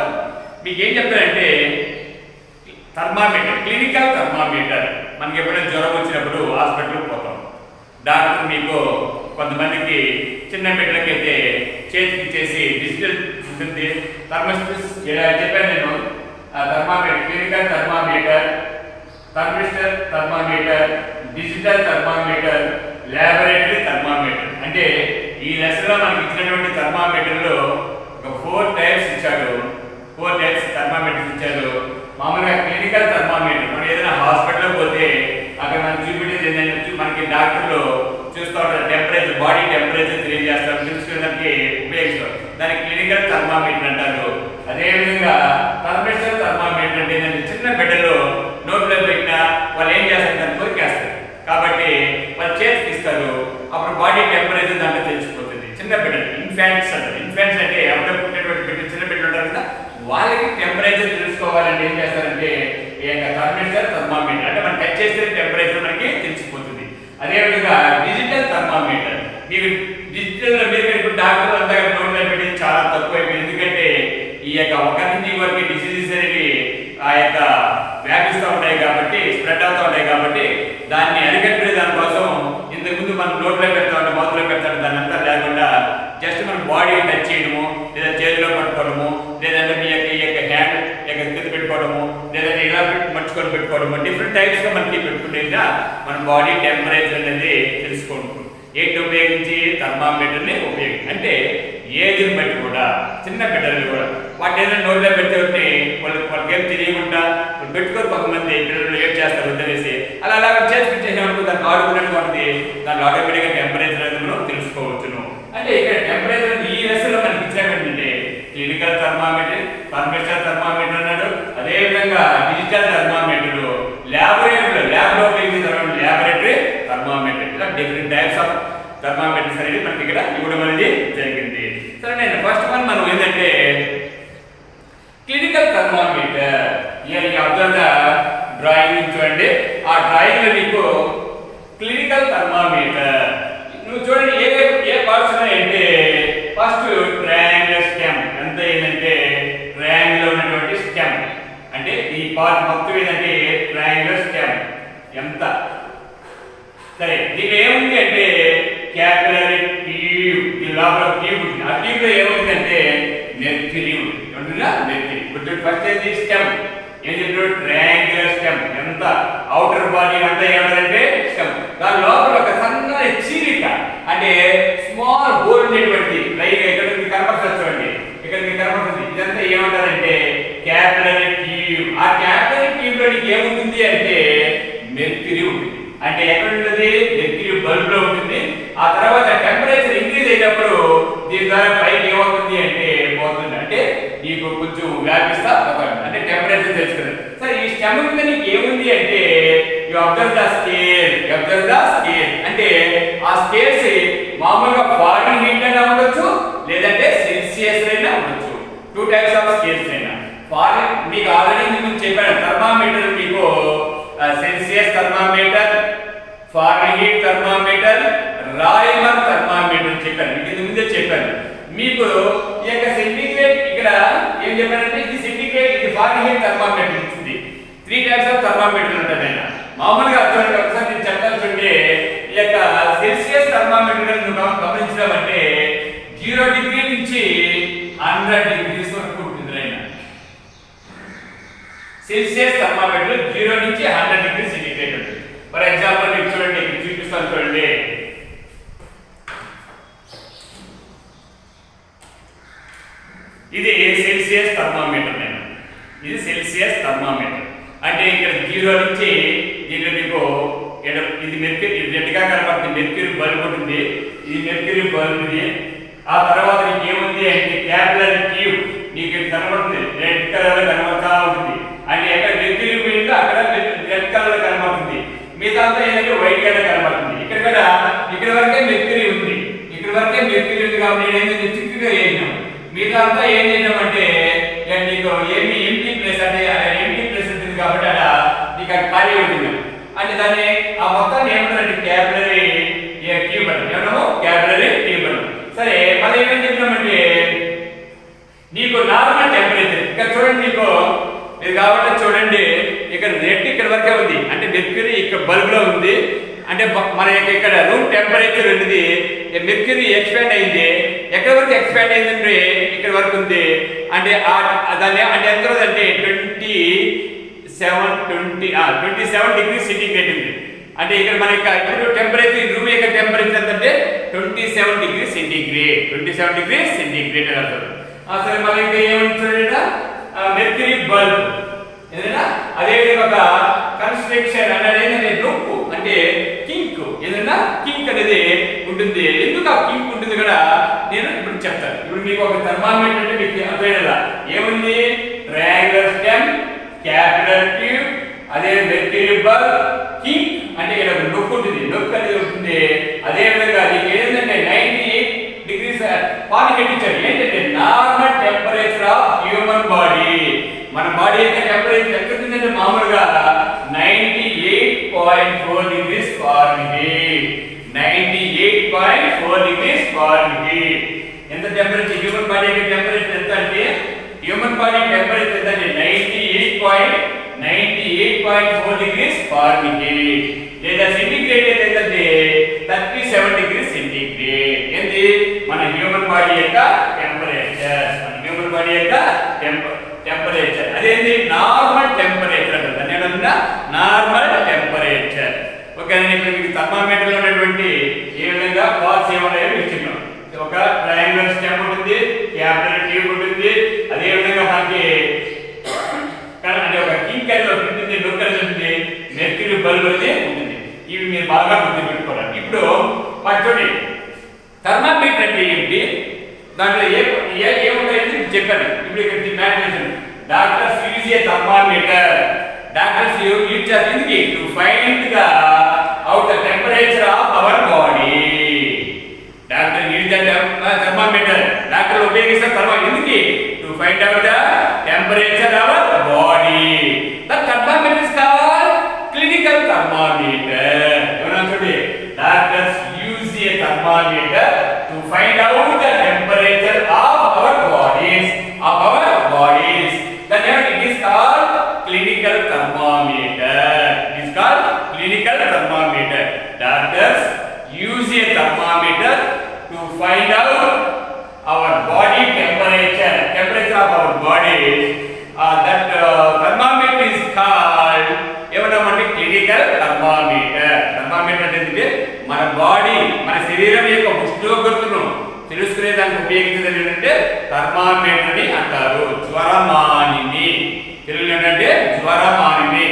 మీకు ఏం చెప్తారంటే థర్మామీటర్, క్లినికల్ థర్మామీటర్. మనకి ఎప్పుడైనా జ్వరం వచ్చినప్పుడు హాస్పిటల్కి పోతాం. డాక్టర్ మీకు కొంతమందికి చిన్న బిడ్డలకైతే చేతికి ఇచ్చేసి డిజిటల్ ఉంటుంది థర్మోస్టాట్ చెప్పాను నేను. Thermometer, clinical thermometer, thermistor thermometer, digital thermometer, laboratory thermometer. అంటే ఈ లెసన్లో మనకి ఇచ్చినటువంటి థర్మామీటర్లో ఒక 4 టైప్స్ ఇచ్చాడు. 4 టైప్స్ థర్మామీటర్స్ ఇచ్చాడు. మామూలుగా క్లినికల్ థర్మామీటర్ మనం ఏదైనా హాస్పిటల్కి పోతే అక్కడ మనం చూపించేది ఏంటంటే మనకి డాక్టర్లు చూస్తూ ఉంటారు టెంపరేచర్, బాడీ టెంపరేచర్ తెలియజేస్తారు, తెలుసుకోవడానికి ఉపయోగిస్తారు. దాన్ని క్లినికల్ థర్మామీటర్ అంటారు. అదేవిధంగా థర్మిస్టర్ థర్మామీటర్ అంటే ఏంటంటే చిన్న బిడ్డలు నోట్లో పెట్టినా వాళ్ళు ఏం చేస్తారు దాన్ని కొరికేస్తారు కాబట్టి వాళ్ళు చేతికి ఇస్తారు. అప్పుడు బాడీ టెంపరేచర్ దాంట్లో తెలిసిపోతుంది. చిన్న బిడ్డలు ఇన్ఫాంట్స్ అంటారు. ఇన్ఫాంట్స్ అంటే ఎవరితో పుట్టినటువంటి బిడ్డలు చిన్న బిడ్డలు ఉంటారు కదా వాళ్ళకి టెంపరేచర్ తెలుసుకోవాలంటే ఏం చేస్తారంటే ఈ యొక్క థర్మిస్టర్ థర్మామీటర్ అంటే మనం టచ్ చేస్తే టెంపరేచర్ మనకి తెలిసిపోతుంది. అదేవిధంగా డిజిటల్ థర్మామీటర్. మీకు డిజిటల్ మీరు ఇప్పుడు డాక్టర్ అంతా నోట్లో పెట్టి చాలా తక్కువ అయిపోయింది. ఎందుకంటే ఈ యొక్క ఒకరి నుంచి వరకు డిసీజెస్ అనేవి ఆ యొక్క వ్యాపిస్తూ ఉంటాయి కాబట్టి స్ప్రెడ్ అవుతూ ఉంటాయి కాబట్టి దాన్ని అరికట్టే దానికోసం ఇంతకుముందు మనం నోట్లో పెడతా ఉంటే మౌత్లో పెడతా ఉంటే దాని అంతా లేకుండా జస్ట్ మన బాడీ టచ్ చేయడము లేదా చేతిలో పట్టుకోవడము లేదంటే మీ యొక్క ఈ యొక్క హ్యాండ్ యొక్క కింద పెట్టుకోవడము లేదంటే ఇలా మర్చుకొని పెట్టుకోవడము డిఫరెంట్ టైప్స్గా మనకి పెట్టుకునేగా మన బాడీ టెంపరేచర్ అనేది తెలుసుకుంటాం. ఏంటి ఉపయోగించి థర్మామీటర్ని ఉపయోగించి అంటే ఏజ్ని బట్టి కూడా చిన్న బిడ్డలు కూడా వాటి ఏదైనా నోట్లో పెడితే ఉంటే వాళ్ళకి ఏం తెలియకుండా పెట్టుకొని కొంతమంది పిల్లలు ఏం చేస్తారు వదిలేసి అలా చేసిపించేసినప్పుడు దాన్ని ఆడుకున్నట్టు ఉంటుంది. దాంట్లో ఆటోమేటిక్గా టెంపరేచర్ అనేది మనం తెలుసుకోవచ్చును. అంటే ఇక్కడ టెంపరేచర్ ఈ లెసన్లో మనకి ఇచ్చామంటే క్లినికల్ థర్మామీటర్, థర్మిస్టర్ థర్మామీటర్ అన్నాడు. అదేవిధంగా డిజిటల్ థర్మామీటర్, ల్యాబ్లో ఉపయోగించిన ల్యాబొరేటరీ థర్మామీటర్. ఇలా డిఫరెంట్ టైప్స్ ఆఫ్ థర్మామీటర్స్ అనేది మనకి ఇక్కడ ఇవ్వడం అనేది జరిగింది. సరే నేను ఫస్ట్ వన్ మనం ఏంటంటే clinical thermometer. Observe the drawing చూడండి. ఆ డ్రాయింగ్ లో మీకు క్లినికల్ థర్మామీటర్ నువ్వు చూడండి ఏ పార్ట్స్ ఉన్నాయంటే ఫస్ట్ ట్రయాంగులర్ స్టెమ్. ఎంత ఏంటంటే ట్రయాంగిల్ ఉన్నటువంటి స్టెమ్ అంటే ఈ పార్ట్ మొత్తం ఏంటంటే ట్రయాంగులర్ స్టెమ్ ఎంత. సరే దీనిలో ఏముంది అంటే క్యాపిలరీ ట్యూబ్. ఈ లోపల ట్యూబ్ ఉంటుంది. ఆ ట్యూబ్ లో ఏముందంటే మెర్క్యూరీ ఉంటుందా మెర్క్యూరీ. ఫస్ట్ ఏంటి స్టెమ్ ఏం చెప్పారు ట్రయాంగులర్ స్టెమ్. ఎంత అవుటర్ బాడీ అంతా ఏమంటారంటే స్టెమ్. దాని లోపల ఒక సన్నని చీలిక అంటే స్మాల్ హోల్ ఉండేటువంటి లైక్ ఇక్కడ మీకు కనపడుతుంది చూడండి. ఇక్కడ మీకు కనపడుతుంది. ఇదంతా ఏమంటారంటే క్యాపిలరీ ట్యూబ్. ఆ క్యాపిలరీ ట్యూబ్ లో ఏముంటుంది అంటే మెర్క్యూరీ ఉంటుంది. అంటే ఎక్కడ ఉంటుంది మెర్క్యూరీ బల్బ్ లో ఉంటుంది. ఆ తర్వాత టెంపరేచర్ ఇంక్రీజ్ అయినప్పుడు దీని ద్వారా పైకి ఏమవుతుంది అంటే పోతుంది. అంటే నీకు కొంచెం వ్యాపిస్తా అంటే టెంపరేచర్ తెలుసుకుంది. సరే ఈ స్టెమ్ మీద నీకు ఏముంది అంటే యు అబ్జర్వ్ ద స్కేల్ అంటే ఫారెన్ హీట్ అయినా ఉండొచ్చు లేదంటే సెల్సియస్ అయినా ఉండొచ్చు. 2 టైప్స్ ఆఫ్ స్కేల్స్ అయినా. ఫారెన్ మీకు ఆల్రెడీ నేను చెప్పాను థర్మామీటర్ మీకు Celsius thermometer, Fahrenheit thermometer, Reaumur thermometer చెప్పాను. మీకు ఇది ముందే చెప్పాను. మీకు ఈ యొక్క సెంటిగ్రేడ్ ఇక్కడ ఏం చెప్పానంటే ఇది సెంటిగ్రేడ్, ఇది ఫారెన్ హీట్ థర్మామీటర్ ఇస్తుంది. 3 టైప్స్ ఆఫ్ థర్మామీటర్ ఉంటుంది. మామూలుగా చూడండి ఒకసారి నేను చెప్పాల్సింటే ఈ యొక్క సెల్సియస్ థర్మామీటర్ గమనించడం 0 డిగ్రీ నుంచి 100 డిగ్రీస్ వరకు ఉంటుంది. అయినా సెల్సియస్ థర్మామీటర్ 0 నుంచి 100 డిగ్రీ సెంటిగ్రేడ్ ఉంటుంది. ఫర్ ఎగ్జాంపుల్ మీకు చూడండి ఇక్కడ చూపిస్తాను చూడండి. ఇది సెల్సియస్ థర్మామీటర్. ఇది సెల్సియస్ థర్మామీటర్ అంటే ఇక్కడ 0 నుంచి దీంట్లో మీకు ఇది మెర్క్యూరీ, ఇది రెడ్గా కనబడుతుంది. మెర్క్యూరీ బల్బ్ ఉంటుంది. ఇది మెర్క్యూరీ బల్బ్ ఇది. ఆ తర్వాత నీకు ఏముంది అంటే క్యాపిలరీ ట్యూబ్ నీకు ఇది కనబడుతుంది. రెడ్ కలర్ లో కనబడతా ఉంటుంది. అంటే ఎక్కడ మెర్క్యూరీ పోయిందో అక్కడ రెడ్ కలర్ లో కనబడుతుంది. మిగతా అంతా ఏంటంటే వైట్ కలర్ కనబడుతుంది. ఇక్కడ వరకే మెర్క్యూరీ ఉంది. ఇక్కడ వరకే మెర్క్యూరీ ఉంది కాబట్టి నేనేంటంటే చిక్కుగా వేసినాం. మిగతా అంతా ఏం చేసినామంటే నీకు ఏమి ఎంటీ ప్లేస్ అంటే ఎంటీ ప్లేస్ ఉంటుంది కాబట్టి అలా నీకు ఖాళీ ఉంటుంది. అంటే దాన్ని ఆ మొత్తాన్ని ఏమంటారంటే క్యాపిలరీ ట్యూబ్ అని ఏమన్నాము, క్యాపిలరీ ట్యూబ్ అని. సరే మనం ఏమేం చెప్పినామంటే నీకు నార్మల్ టెంపరేచర్ ఇక్కడ చూడండి. మీకు మీరు కాబట్టి చూడండి ఇక్కడ రెడ్ ఇక్కడ వరకే ఉంది. అంటే మెర్క్యూరీ ఇక్కడ బల్బ్ లో ఉంది. అంటే మన ఇక్కడ రూమ్ టెంపరేచర్ అనేది మెర్క్యూరీ ఎక్స్పాండ్ అయింది. ఎక్కడి వరకు ఎక్స్పాండ్ అయిందంటే ఇక్కడ వరకు ఉంది. అంటే దాన్ని అంటే ఎంత అంటే 27 డిగ్రీ సెంటిగ్రేడ్ ఉంది. అంటే ఇక్కడ మన ఇప్పుడు టెంపరేచర్ రూమ్ యొక్క టెంపరేచర్ ఎంత అంటే 27 డిగ్రీ సెంటిగ్రేడ్. 27 డిగ్రీ సెంటిగ్రేడ్ అని అంటారు. సరే మళ్ళీ ఇంకా ఏమంటారు మెర్క్యూరీ బల్బ్ ఏదైనా అదే ఒక కన్స్ట్రక్షన్ అనేది నొక్కు అంటే కింక్ ఏదైనా కింక్ అనేది ఉంటుంది. ఎందుకు ఆ కింక్ ఉంటుంది కూడా నేను ఇప్పుడు చెప్తాను. ఇప్పుడు మీకు ఒక థర్మామీటర్ అంటే మీకు అర్థమయ్యేలా ఏముంది, ట్రయాంగులర్ స్టెమ్, క్యాపిలర్ ట్యూబ్, అదే మెర్క్యూరీ బల్బ్, కింక్ అంటే ఇక్కడ నొక్కు ఉంటుంది. నొక్కు అనేది ఉంటుంది. అదే విధంగా నీకు ఏంటంటే 98 డిగ్రీస్ ఫారెన్ హీట్ ఇచ్చారు. ఏంటంటే normal temperature of human body. మన బాడీ యొక్క టెంపరేచర్ ఎంత ఉంటుందంటే మామూలుగా 98.4 డిగ్రీస్ ఫారెన్హీట్. 98.4 degrees Fahrenheit. ఎంత టెంపరేచర్ హ్యూమన్ బాడీ యొక్క టెంపరేచర్ ఎంత అంటే హ్యూమన్ బాడీ టెంపరేచర్ ఎంత అంటే 98.4 డిగ్రీస్ ఫారెన్హీట్. లేదా సెంటిగ్రేడ్ ఏంటంటే 37 డిగ్రీస్ సెంటిగ్రేడ్. ఏంటి మన హ్యూమన్ బాడీ యొక్క టెంపరేచర్. మన హ్యూమన్ బాడీ యొక్క టెంపరేచర్ అదేంటి నార్మల్ టెంపరేచర్ అంటారు. దాన్ని ఏమన్నా నార్మల్ టెంపరేచర్. ఓకే ఇప్పుడు మీకు థర్మామీటర్ లో ఉన్నటువంటి ఏ విధంగా పార్ట్స్ ఏమున్నాయో మీకు చెప్పాను. ఒక ట్రయాంగులర్ స్టెమ్ ఉంటుంది, క్యాపిలరీ ట్యూబ్ ఉంటుంది. అదే విధంగా మనకి అంటే ఒక కింక్ అనేది ఉంటుంది, నొక్కు అనేది ఉంటుంది, మెర్క్యూరీ బల్బ్ అనేది ఉంటుంది. ఇవి మీరు బాగా గుర్తుపెట్టుకోవాలి. ఇప్పుడు చూడండి థర్మామీటర్ అంటే ఏంటి, దాంట్లో ఏముంటాయని చెప్పాను. ఇప్పుడు ఇక్కడ mathematics doctors use a thermometer. Doctors use చేసేందుకు to find the out the temperature of our body. Doctor use the thermometer. డాక్టర్ ఉపయోగిస్తారు థర్మామీటర్ ఎందుకు to find out the temperature of our body. The thermometer is called clinical thermometer. చూడండి doctors use a thermometer to find out the temperature of our bodies. The name it is called clinical thermometer. It is called clinical thermometer. Doctors use a thermometer to find out our body temperature of our body. That thermometer is called clinical thermometer. Thermometer అంటే మన బాడీ మన శరీరం యొక్క ఉష్ణోగ్రతను తెలుసుకునేదానికి ఉపయోగించేది ఏంటంటే థర్మామీటర్ అని అంటారు. జ్వరమానిని తెలుగు ఏంటంటే జ్వరమానిని.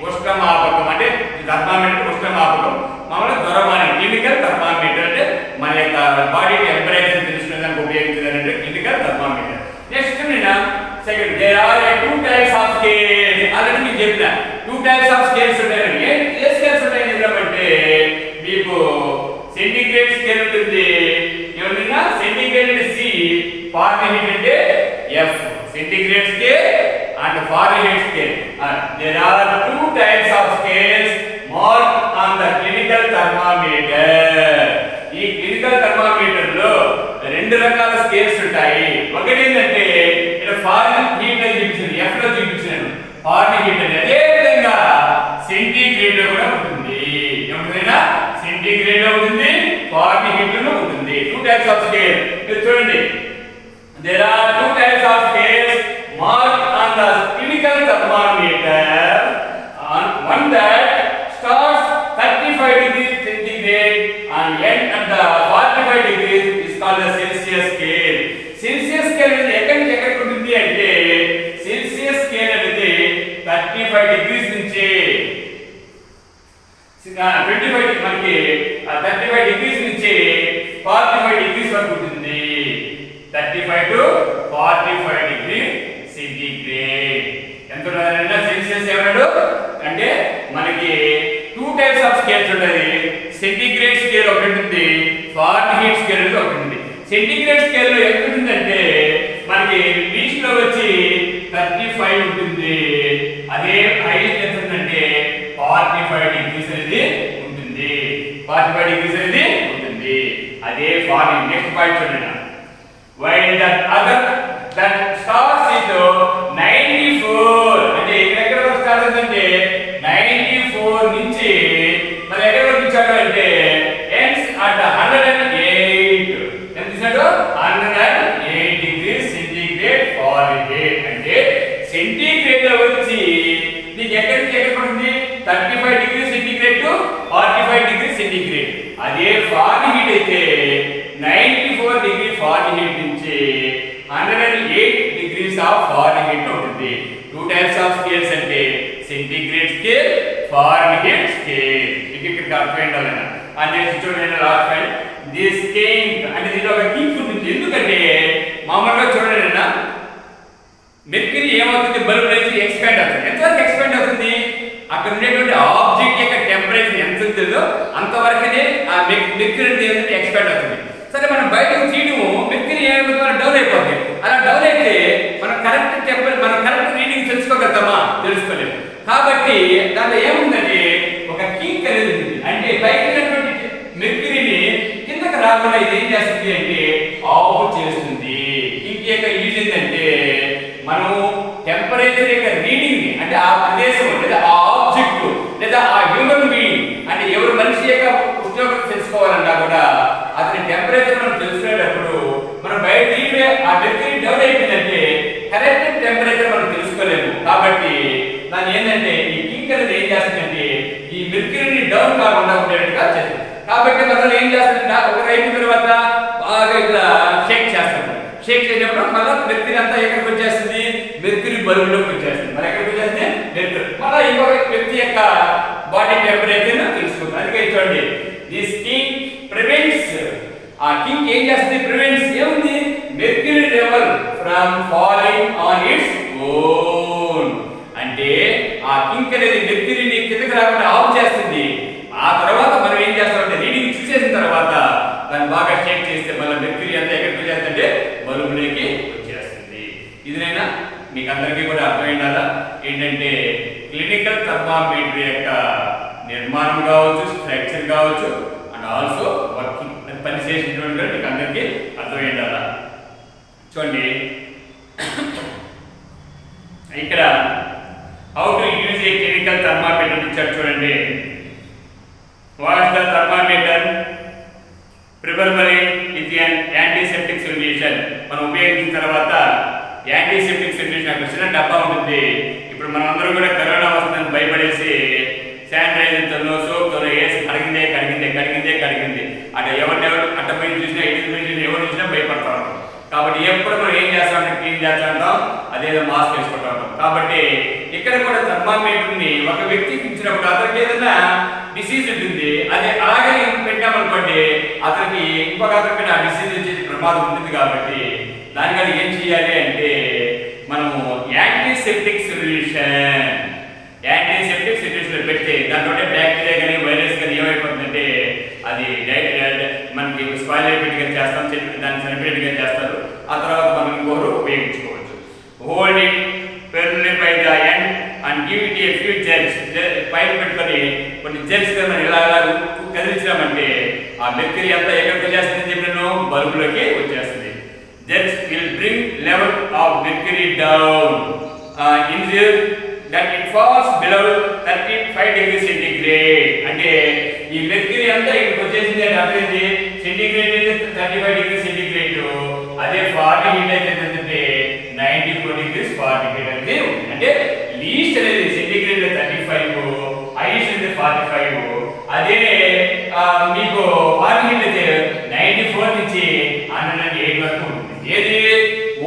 ఉష్ణమాపకం అంటే థర్మామీటర్ ఉష్ణమాపకం. మామూలుగా జ్వరమాని క్లినికల్ థర్మామీటర్ అంటే మన యొక్క బాడీ టెంపరేచర్ తెలుసుకునేదానికి ఉపయోగించేది అంటే క్లినికల్ థర్మామీటర్. నెక్స్ట్ నేను second there are 2 types of scales. Already మీకు చెప్పిన 2 టైప్స్ ఆఫ్ స్కేల్స్ ఉంటాయి. ఏ స్కేల్స్ ఉంటాయి చెప్పామంటే మీకు సెంటిగ్రేడ్ స్కేల్ ఉంటుంది, ఫారెన్హీట్ అంటే F, centigrade scale and Fahrenheit scale. There are two types of scales marked on the clinical thermometer. ఈ క్లినికల్ థర్మామీటర్ లో రెండు రకాల స్కేల్స్ ఉంటాయి. ఒకటి ఏంటంటే ఇక్కడ ఫారెన్హీట్ అని చూపించాను, ఎఫ్ లో చూపించాను ఫారెన్హీట్ అని. అదే విధంగా సెంటిగ్రేడ్ లో కూడా ఉంటుంది. ఏమంటుందైనా సెంటిగ్రేడ్ లో ఉంటుంది, ఫారెన్హీట్ లో ఉంటుంది. Two types of scale. మీరు చూడండి, there are two types of scales marked on the clinical thermometer. One that starts 35 degrees centigrade and ends at the 45 degrees is called the Celsius scale. Celsius scale అనేది ఎక్కడి నుంచి ఎక్కడికి ఉంటుంది అంటే Celsius scale అనేది 35 degrees నుంచి 25 మనకి 35 degrees నుంచి 45 degrees వరకు ఉంటుంది. 35 to 45 degree centigrade. ఎంత ఉన్నారన్నా సెల్సియస్ ఏమన్నాడు అంటే మనకి టూ టైప్స్ ఆఫ్ స్కేల్స్ ఉంటాయి. సెంటిగ్రేడ్ స్కేల్ ఒకటి ఉంటుంది, ఫారెన్హీట్ స్కేల్ ఒకటి ఉంటుంది. సెంటిగ్రేడ్ స్కేల్ లో ఎంత ఉంటుందంటే మనకి ఇంగ్లీష్ లో వచ్చి 35 ఉంటుంది. అదే హైయెస్ట్ ఎంత ఉందంటే 45 degrees అనేది ఉంటుంది. 45 degrees అనేది ఉంటుంది. అదే ఫారెన్. నెక్స్ట్ పాయింట్ చూడండి. While that other that starts with 94 అంటే ఎక్కడ స్టార్ట్ అవుతుందంటే 94 నుంచి మరి ఎక్కడ వచ్చాడు అంటే ends at 108. ఎంత ఇస్తాడు 108 degrees centigrade Fahrenheit. అంటే సెంటిగ్రేడ్ లో వచ్చి నీకు ఎక్కడి నుంచి ఎక్కడ పడుతుంది 35 degrees centigrade to 45 degrees centigrade. అదే ఫారెన్హీట్ అయితే 94 degree Fahrenheit నుంచి 108 degrees of Fahrenheit ఉంటుంది. టూ టైప్స్ ఆఫ్ స్కేల్స్ అంటే సెంటిగ్రేడ్ స్కేల్, ఫారెన్హీట్ స్కేల్. ఇక్కడ అర్థమైందా? అంటే చూడండి లాస్ట్ పాయింట్, దిస్ కింక్ అంటే దీంట్లో ఒక కింక్ ఉంటుంది. ఎందుకంటే మామూలుగా చూడండి అన్న మెర్క్యూరీ ఏమవుతుంది, బల్బ్ నుంచి ఎక్స్పాండ్ అవుతుంది. ఎంతవరకు ఎక్స్పాండ్ అవుతుంది? అక్కడ ఉండేటువంటి ఆబ్జెక్ట్ యొక్క టెంపరేచర్ ఎంత ఉంటుందో అంతవరకునే ఆ మెర్క్యూరీ ఏంటంటే ఎక్స్పాండ్ అవుతుంది. సరే మనం బయటకు తీయడము మెర్క్యూరీ ఏమైపోతుందో డౌన్ అయిపోతుంది. అలా డౌన్ అయితే మనం కరెక్ట్ రీడింగ్ తెలుసుకోగలుగుతామా? తెలుసుకోలేము. కాబట్టి దాంట్లో ఏముందంటే ఒక కింక్ అనేది ఉంది. అంటే బయట ఉన్నటువంటి మెర్క్యూరీని కిందకి రాకుండా ఇది ఏం చేస్తుంది అంటే ఆఫ్ చేస్తుంది. కింక్ యొక్క యూజ్ ఏంటంటే మనం టెంపరేచర్ యొక్క రీడింగ్ ని అంటే ఆ ప్రదేశం లేదా ఆ ఆబ్జెక్ట్ లేదా ఆ హ్యూమన్ బీయింగ్ అంటే ఎవరు మనిషి యొక్క ఉద్యోగం తెలుసుకోవాలన్నా కూడా అతని టెంపరేచర్ మనం తెలుసుకునేటప్పుడు మనం బయట తీయడే ఆ మెర్క్యూరీ డౌన్ అయిపోయిందంటే కరెక్ట్ టెంపరేచర్ మనం తెలుసుకోలేము. కాబట్టి దాని ఏంటంటే ఈ కింక్ అనేది ఏం చేస్తుందంటే ఈ మెర్క్యూరీని డౌన్ కాకుండా ఉండేట్టుగా చేస్తుంది. కాబట్టి మనం ఏం చేస్తుందంటే ఒక రైతు తర్వాత బాగా ఇట్లా షేక్ చేస్తాం. షేక్ చేసినప్పుడు మళ్ళీ మెర్క్యూరీ అంతా ఎక్కడికి వచ్చేస్తుంది, మెర్క్యూరీ బల్బులోకి వచ్చేస్తుంది. మరి ఎక్కడికి వచ్చేస్తుంది మెర్క్యూరీ. మళ్ళీ ఇంకొక వ్యక్తి యొక్క బాడీ టెంపరేచర్ తెలుసుకుంటాం. అందుకే చూడండి, దిస్ కింక్ ప్రివెంట్స్, ఆ కింక్ ఏం చేస్తుంది, ప్రివెంట్స్ ఏముంది, mercury level from falling on its own. అంటే ఆ కింక్ అనేది మెర్క్యూరీని కిందకి రాకుండా ఆఫ్ చేస్తుంది. ఆ తర్వాత మనం ఏం చేస్తామంటే రీడింగ్ చూసేసిన తర్వాత దాన్ని బాగా షేక్ చేస్తే మళ్ళీ మెర్క్యూరీ అంతా ఎక్కడికి వచ్చేస్తుంటే బల్బులోకి వచ్చేస్తుంది. ఇదినైనా మీకు అందరికీ కూడా అర్థమైందా ఏంటంటే క్లినికల్ థర్మామీటర్ యొక్క నిర్మాణం కావచ్చు, స్ట్రక్చర్ కావచ్చు అండ్ ఆల్సో వర్కింగ్ పని చేసినటువంటి మీకు అందరికీ అర్థమైందా? చూడండి ఇక్కడ how to use a clinical thermometer ఇచ్చారు చూడండి. What the thermometer preferably with antiseptic solution. మనం ఉపయోగించిన తర్వాత యాంటీసెప్టిక్ సొల్యూషన్ అక్కడ చిన్న డబ్బా ఉంటుంది. ఇప్పుడు మనం అందరూ కూడా కరోనా వస్తుందని భయపడేసి శానిటైజర్తోనో సోప్తోనో వేసి కడిగింది అటు ఎవరు అట్ట పోయి చూసినా ఎవరు చూసినా భయపడతా ఉంటాం. కాబట్టి ఎప్పుడు మనం ఏం చేస్తామంటే క్లీన్ చేస్తా ఉంటాం, అదేదో మాస్క్ వేసుకుంటా ఉంటాం. కాబట్టి ఇక్కడ కూడా థర్మామీటర్ని ఒక వ్యక్తికి ఇచ్చినప్పుడు అతనికి ఏదైనా డిసీజ్ ఉంటుంది, అది అలాగే పెట్టామనుకోండి అతనికి ఇంకొక అతనికి ఆ డిసీజ్ వచ్చే ప్రమాదం ఉంటుంది. కాబట్టి దానికని ఏం చేయాలి అంటే మనము యాంటీసెప్టిక్ సొల్యూషన్ పెడితే దాంట్లో బ్యాక్టీరియా కానీ వైరస్ కానీ ఏమైపోతుందంటే అది మనకి స్పాయిల్ అయిపోయేట్టుగా చేస్తాం, దాన్ని చనిపోయేట్టుగా చేస్తారు. ఆ తర్వాత మనం ఇంకొకరు ఉపయోగించుకోవచ్చు. Hold it firmly by the end and give it a few gels. పైన పెట్టుకొని కొన్ని జెల్స్ మనం ఇలా కదిలించామంటే ఆ మెర్క్యూరీ అంతా ఎక్కడికి వచ్చేస్తుంది చెప్పినాను, బల్బులోకి వచ్చేస్తుంది. Jerks will bring level of mercury down ensure that it falls below 35 degrees centigrade. అంటే ఈ మెర్క్యూరీ అంతా ఇక్కడికి వచ్చేసింది అంటే అర్థం ఏంటి, సెంటీగ్రేడ్ అయితే 35 degrees సెంటీగ్రేడ్, అదే 40 హీట్ అయితే ఏంటంటే 94 degrees ఫారెన్హీట్ అనేది ఉంది. అంటే లీస్ట్ అనేది సెంటీగ్రేడ్ 35, హైయెస్ట్ అయితే 45, అదే మీకు ఫారెన్హీట్ అయితే 94 నుంచి 108 వరకు ఉంటుంది. ఏది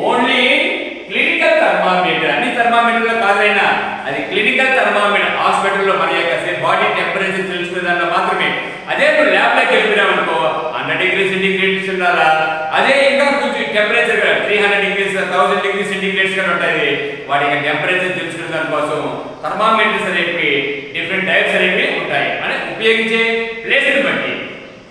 ఓన్లీ క్లినికల్ థర్మామీటర్, అన్ని థర్మామీటర్లో కాదైనా అది క్లినికల్ థర్మామీటర్, హాస్పిటల్లో మన యొక్క బాడీ టెంపరేచర్ తెలుసుకునే దాంట్లో మాత్రమే. అదే నువ్వు ల్యాబ్లోకి వెళ్ళిపోయామనుకో 100 degrees సెంటీగ్రేడ్స్ ఉండాలా, అదే ఇంకా కొంచెం టెంపరేచర్ 300 degrees 1000 degrees సెంటీగ్రేడ్స్ కూడా ఉంటాయి. వాటి యొక్క టెంపరేచర్ తెలుసుకునే దానికోసం థర్మామీటర్స్ అనేవి డిఫరెంట్ టైప్స్ అనేవి ఉంటాయి. అంటే ఉపయోగించే ప్లేస్ని బట్టి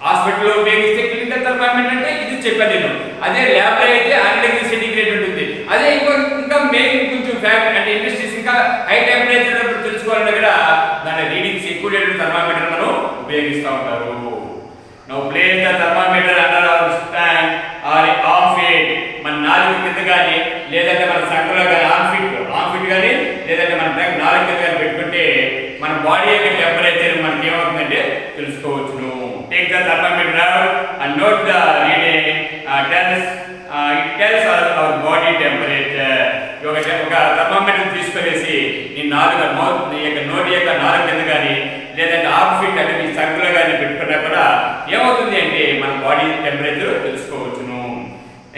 హాస్పిటల్లో ఉపయోగిస్తే క్లినికల్ థర్మామీటర్ అంటే ఇది చెప్పాను నేను. అదే ల్యాబ్లో అయితే 100 degrees సెంటీగ్రేడ్ ఉంటుంది. అదే ఇంకా మెయిన్ కొంచెం ఫ్యాక్ట్ అంటే ఇండస్ట్రీస్ ఇంకా హై టెంపరేచర్ తెలుసుకోవాలంటే కూడా దాని రీడింగ్స్ ఎక్కువ థర్మామీటర్ మనం ఉపయోగిస్తూ ఉంటారు. Now place the thermometer under our stand or of it. మన నాలుగు కింద కానీ లేదంటే మన సంకలో కానీ ఆన్ ఫిట్ కానీ లేదంటే మన నాలుగు కింద కానీ పెట్టుకుంటే మన బాడీ యొక్క టెంపరేచర్ మనకి ఏమవుతుందంటే తెలుసుకోవచ్చును. Take the thermometer out and note the reading. it tells our body temperature. ఒక థర్మామీటర్ తీసుకునేసి నీ యొక్క నోటి యొక్క నాలుగు కింద కానీ లేదంటే ఆఫ్ ఫిట్ అంటే మీ సంకలో కానీ పెట్టుకున్నా కూడా ఏమవుతుంది అంటే మన బాడీ టెంపరేచర్ తెలుసుకోవచ్చును.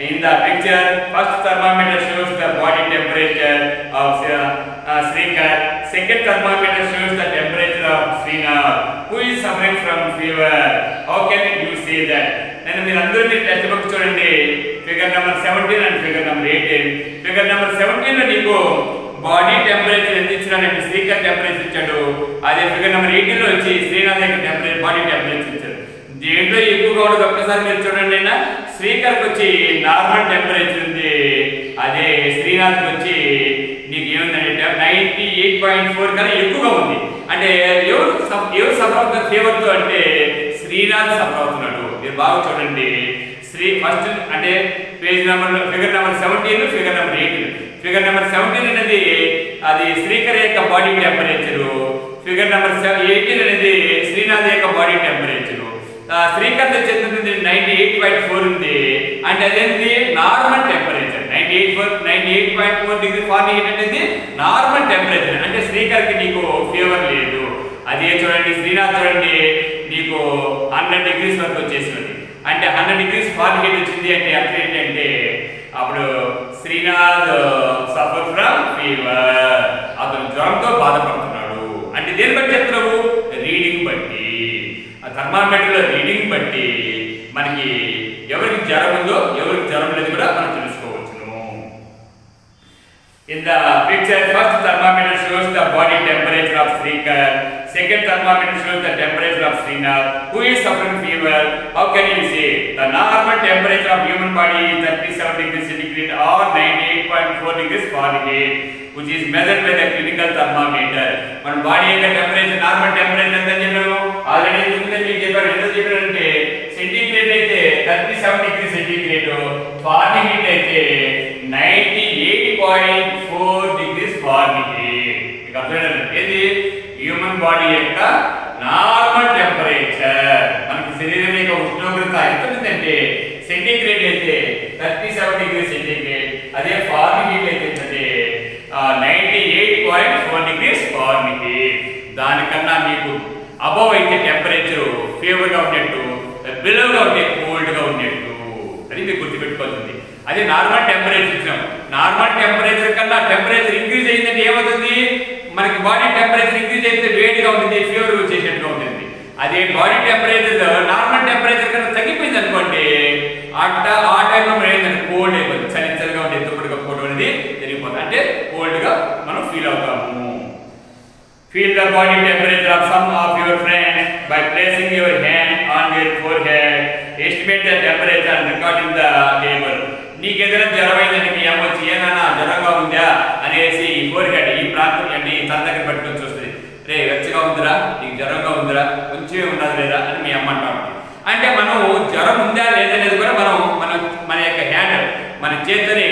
In the picture, first thermometer shows the body temperature of Srikar. Second thermometer shows the temperature of Srinath, who is suffering from fever. How can you say that? నేను మీరు అందరూ మీ టెక్స్ట్ బుక్ చూడండి, figure number 17 and figure number 18. Figure number 17 లో నీకు బాడీ టెంపరేచర్ ఎంత ఇచ్చినాడంటే శ్రీకర్ టెంపరేచర్ ఇచ్చాడు. అదే ఫిగర్ నెంబర్ 18 లో వచ్చి శ్రీనాథ్ యొక్క బాడీ టెంపరేచర్ ఇచ్చాడు. దేంట్లో ఎక్కువగా ఉండదు ఒక్కసారి మీరు చూడండి. అయినా శ్రీకర్కి వచ్చి నార్మల్ టెంపరేచర్ ఉంది, అదే శ్రీనాథ్కి వచ్చి నీకు ఏముందంటే 98.4 కన్నా ఎక్కువగా ఉంది. అంటే ఎవరు సఫర్ అవుతున్నారు ఫీవర్తో అంటే శ్రీనాథ్ సఫర్ అవుతున్నాడు. మీరు బాగా చూడండి. ఫస్ట్ అంటే page number figure number 17 figure number 18. Figure number 17 అనేది అది శ్రీకర్ యొక్క బాడీ టెంపరేచరు. ఫిగర్ నెంబర్ 18 అనేది శ్రీనాథ్ యొక్క బాడీ టెంపరేచరు. శ్రీకర్ చెందుతుంది 98.4 ఉంది. అంటే అదేంటి నార్మల్ టెంపరేచర్. 98.4 డిగ్రీ ఫారెన్హీట్ అనేది నార్మల్ టెంపరేచర్. అంటే శ్రీకర్కి నీకు ఫీవర్ లేదు. అదే చూడండి శ్రీనాథ్ చూడండి నీకు 100 degrees వరకు వచ్చేసింది. అంటే 100 degrees ఫారెన్హీట్ వచ్చింది అంటే అర్థం ఏంటంటే అప్పుడు శ్రీనాథ్ సఫర్ ఫ్రమ్ ఫీవర్, అతను జ్వరంతో బాధపడుతున్నాడు. అంటే దేని బట్టి చెప్తున్నావు? రీడింగ్ బట్టి, ఆ థర్మామీటర్లో రీడింగ్ బట్టి మనకి ఎవరికి జ్వరం ఉందో ఎవరికి జ్వరం లేదు కూడా మనం తెలుసుకోవచ్చును. In the picture, first thermometer shows the body temperature of Srikar. Second thermometer shows the temperature of Srinath, who is suffering fever. How can you say? The normal temperature of human body is 37 degrees centigrade or 98.4 degrees Fahrenheit, which is measured by the clinical thermometer. మన బాడీ యొక్క టెంపరేచర్ నార్మల్ టెంపరేచర్ ఎంత చెప్పాను ఆల్రెడీ ముందే మీకు చెప్పాను. ఎంత చెప్పారంటే సెంటీగ్రేడ్ అయితే 37 degrees సెంటీగ్రేడ్, ఫారెన్హీట్ అయితే 98.4 degrees Fahrenheit. మీకు అర్థమైందండి ఏది హ్యూమన్ బాడీ యొక్క నార్మల్ టెంపరేచర్. మనకి శరీరం యొక్క ఉష్ణోగ్రత ఎంత ఉందంటే సెంటీగ్రేడ్ అయితే 37 degrees సెంటీగ్రేడ్, అదే ఫారెన్హీట్ అయితే 98.4 degrees Fahrenheit. దానికన్నా మీకు అబవ్ అయితే టెంపరేచర్ ఫీవర్గా ఉన్నట్టు, బిలోగా ఉంటే కోల్డ్గా ఉన్నట్టు అది మీకు గుర్తుపెట్టుకోవాల్సింది. అదే నార్మల్ టెంపరేచర్ ఇచ్చినాం. నార్మల్ టెంపరేచర్ కన్నా టెంపరేచర్ ఇంక్రీజ్ అయిందంటే ఏమవుతుంది? మనకి బాడీ టెంపరేచర్ ఇంక్రీజ్ అయితే వేడిగా ఉంటుంది, ఫీవర్ వచ్చేసినట్టుగా ఉంటుంది. అదే బాడీ టెంపరేచర్ నార్మల్ టెంపరేచర్ కన్నా తగ్గిపోయింది అనుకోండి, ఆ టైంలో మనం ఏంటంటే కోల్డ్ అయిపోతుంది, చలిగా ఉంటే ఎత్తుపడి కప్పుకోవడం అనేది జరిగిపోతుంది. అంటే కోల్డ్గా మనం ఫీల్ అవుతాము. Feel the body temperature of some of your friends by placing your hand on their forehead. Estimate the temperature and record in the table. నీకు ఏదైనా జ్వరం అయిందండి, మీ అమ్మ వచ్చి ఏదైనా జ్వరంగా ఉందా అనేసి ఈ కోరిక ఈ ప్రాంతం అంటే ఈ తన దగ్గర పట్టుకొని చూస్తుంది. రే వెచ్చగా ఉందిరా, నీకు జ్వరంగా ఉందిరా, కొంచెమే ఉన్నది లేదా అని మీ అమ్మ అంటా ఉంటుంది. అంటే మనం జ్వరం ఉందా లేదనేది కూడా మనం మన యొక్క హ్యాండ్ మన చేతిని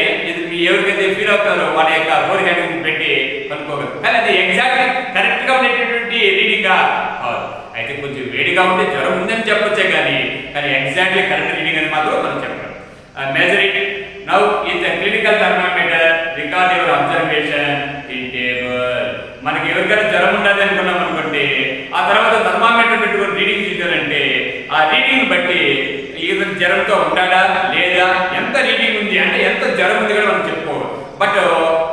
మీ ఎవరికైతే ఫీల్ అవుతారో వాళ్ళ యొక్క ఫోర్ హ్యాండ్ పెట్టి కనుక్కోగలరు. కానీ అది ఎగ్జాక్ట్లీ కరెక్ట్గా ఉండేటటువంటి రీడింగ్గా కాదు. అయితే కొంచెం వేడిగా ఉంటే జ్వరం ఉందని చెప్పొచ్చే కానీ ఎగ్జాక్ట్లీ కరెక్ట్ రీడింగ్ అని మాత్రం మనం చెప్పాలి. Measuring now in the clinical thermometer record your observation in table. మనకి ఎవరికైనా జ్వరం ఉండదు అనుకున్నాం అనుకోండి, ఆ తర్వాత థర్మామీటర్ పెట్టుకొని రీడింగ్ తీయాలంటే ఆ రీడింగ్ బట్టి ఈవెన్ జ్వరంతో ఉంటాడా లేదా, ఎంత రీడింగ్ ఉంది అంటే ఎంత జ్వరం ఉంది కూడా మనం చెప్పుకోవాలి. బట్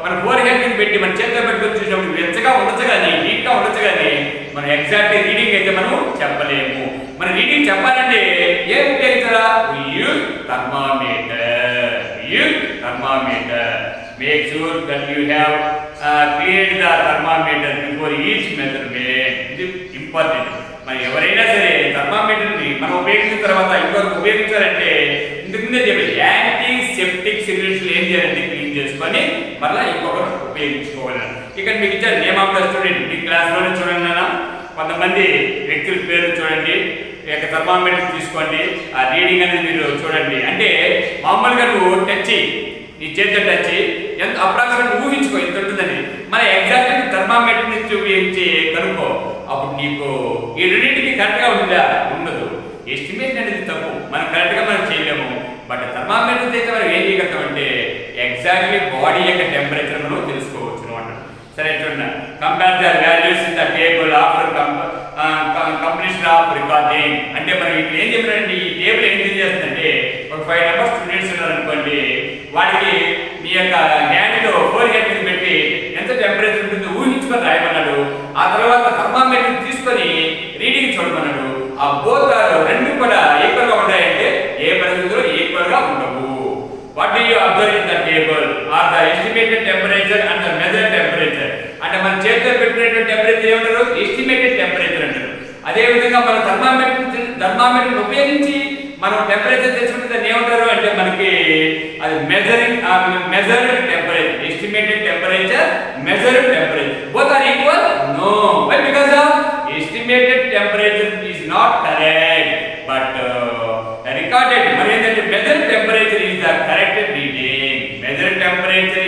మన ఫోర్ హ్యాండ్ పెట్టి మన చేతిలో పెట్టుకొని చూసినప్పుడు వెచ్చగా ఉండొచ్చు కానీ హీట్గా ఉండొచ్చు కానీ మనం ఎగ్జాక్ట్ రీడింగ్ అయితే మనం చెప్పలేము. మన రీడింగ్ చెప్పాలంటే ఏం ఉపయోగించాలా? Thermometer. Make sure that you have cleared the thermometer before each measurement. ఇది ఇంపార్టెంట్. మరి ఎవరైనా సరే థర్మామీటర్ని మనం ఉపయోగించిన తర్వాత ఇంకొకరు ఉపయోగించాలంటే ఇంతకుముందే చెప్పి యాంటీసెప్టిక్ సొల్యూషన్ ఏం చేయాలంటే క్లీన్ చేసుకొని మళ్ళీ ఇంకొకరు ఉపయోగించుకోవాలి. ఇక్కడ మీకు ఇచ్చారు నేమ్ ఆఫ్ ద స్టూడెంట్. మీ క్లాస్లోనే చూడండి నాన్న, కొంతమంది వ్యక్తుల పేరు చూడండి, యొక్క థర్మామీటర్ తీసుకోండి, ఆ రీడింగ్ అనేది మీరు చూడండి. అంటే మామూలుగా నువ్వు టచ్ నీ చేతితో టచ్ ఎంత అప్రాక్సిమేట్ ఊహించుకో ఎంత ఉంటుందని. మన ఎగ్జాక్ట్ థర్మామీటర్ నుంచి ఉపయోగించి కనుక్కో. అప్పుడు నీకు ఈ రెండింటికి కరెక్ట్గా ఉందా? ఉండదు. ఎస్టిమేట్ అనేది తప్పు, మనం కరెక్ట్గా మనం చేయలేము. బట్ థర్మామీటర్ అయితే మనం ఏం చేయగలుగుతామంటే ఎగ్జాక్ట్లీ బాడీ యొక్క టెంపరేచర్ మనం తెలుసుకోవచ్చు అనమాట. సరే చూడండి, compare the values in the table after completion of recording. అంటే మనం ఇప్పుడు ఏం చెప్పారంటే ఈ టేబుల్ ఏం చేస్తుందంటే ఒక 5 మెంబర్స్ స్టూడెంట్స్ ఉన్నారనుకోండి, వాడికి మీ యొక్క హ్యాండ్లో ఫోర్ హ్యాండ్ మీద పెట్టి ఎంత టెంపరేచర్ ఉంటుందో ఊహించుకొని రాయమన్నాడు. ఆ తర్వాత థర్మామీటర్ తీసుకొని రీడింగ్ చూడమన్నాడు. ఆ బోత్ రెండు కూడా ఈక్వల్ గా ఉంటాయంటే ఏ పరిస్థితుల్లో ఈక్వల్ గా ఉండవు. What do you observe in the table or the estimated temperature and the measured temperature. అంటే మన చేతితో పెట్టుకునేటువంటి టెంపరేచర్ ఏమంటారు? ఎస్టిమేటెడ్ టెంపరేచర్ అంటారు. అదే విధంగా మన థర్మామీటర్ ఉపయోగించి మనం టెంపరేచర్ తెచ్చుకుంటే దాన్ని ఏమంటారు అంటే మనకి అది measured temperature. Estimated temperature, measured temperature both are equal? No. Why? Because of estimated temperature is not correct, but recorded మరి ఏంటంటే measured temperature is the correct reading. Measured temperature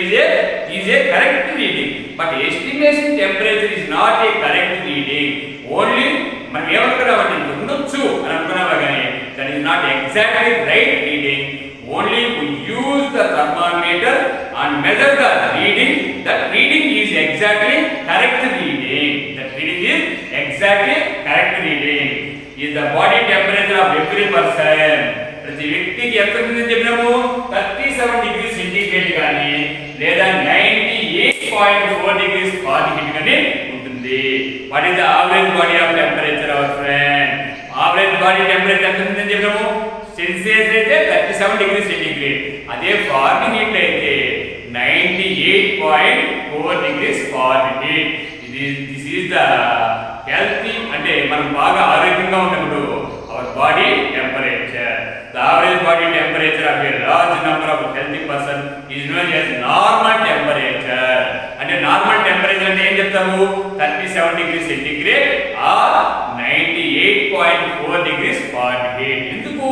is a correct reading, but estimation temperature is not a correct reading. Only మనం ఏమనుకున్నామంటే ఉండొచ్చు అని అనుకున్నావా కానీ that is not exactly right reading. Only we use the thermometer and measure the reading. That reading is exactly correct reading. That reading is exactly correct reading. Is the body temperature of every person. ప్రతి వ్యక్తికి ఎంత ఉంటుందని చెప్పినాము? 37 degrees centigrade కానీ లేదా 98.4 degrees Fahrenheit కానీ ఉంటుంది. What is the average body of temperature, our friend? Average body temperature ఎంత ఉంటుందని చెప్పినాము? సెల్సియస్ అయితే 37 degrees centigrade. అదే ఫారెన్హీట్ అయితే 98.4 degrees Fahrenheit. This is the healthy అంటే మనం బాగా ఆరోగ్యంగా ఉన్నప్పుడు our body temperature. The average body temperature of a large number of healthy person is known as normal temperature. అంటే నార్మల్ టెంపరేచర్ అంటే ఏం చెప్తాము? 37 degrees centigrade or 98.4 degrees Fahrenheit. ఎందుకు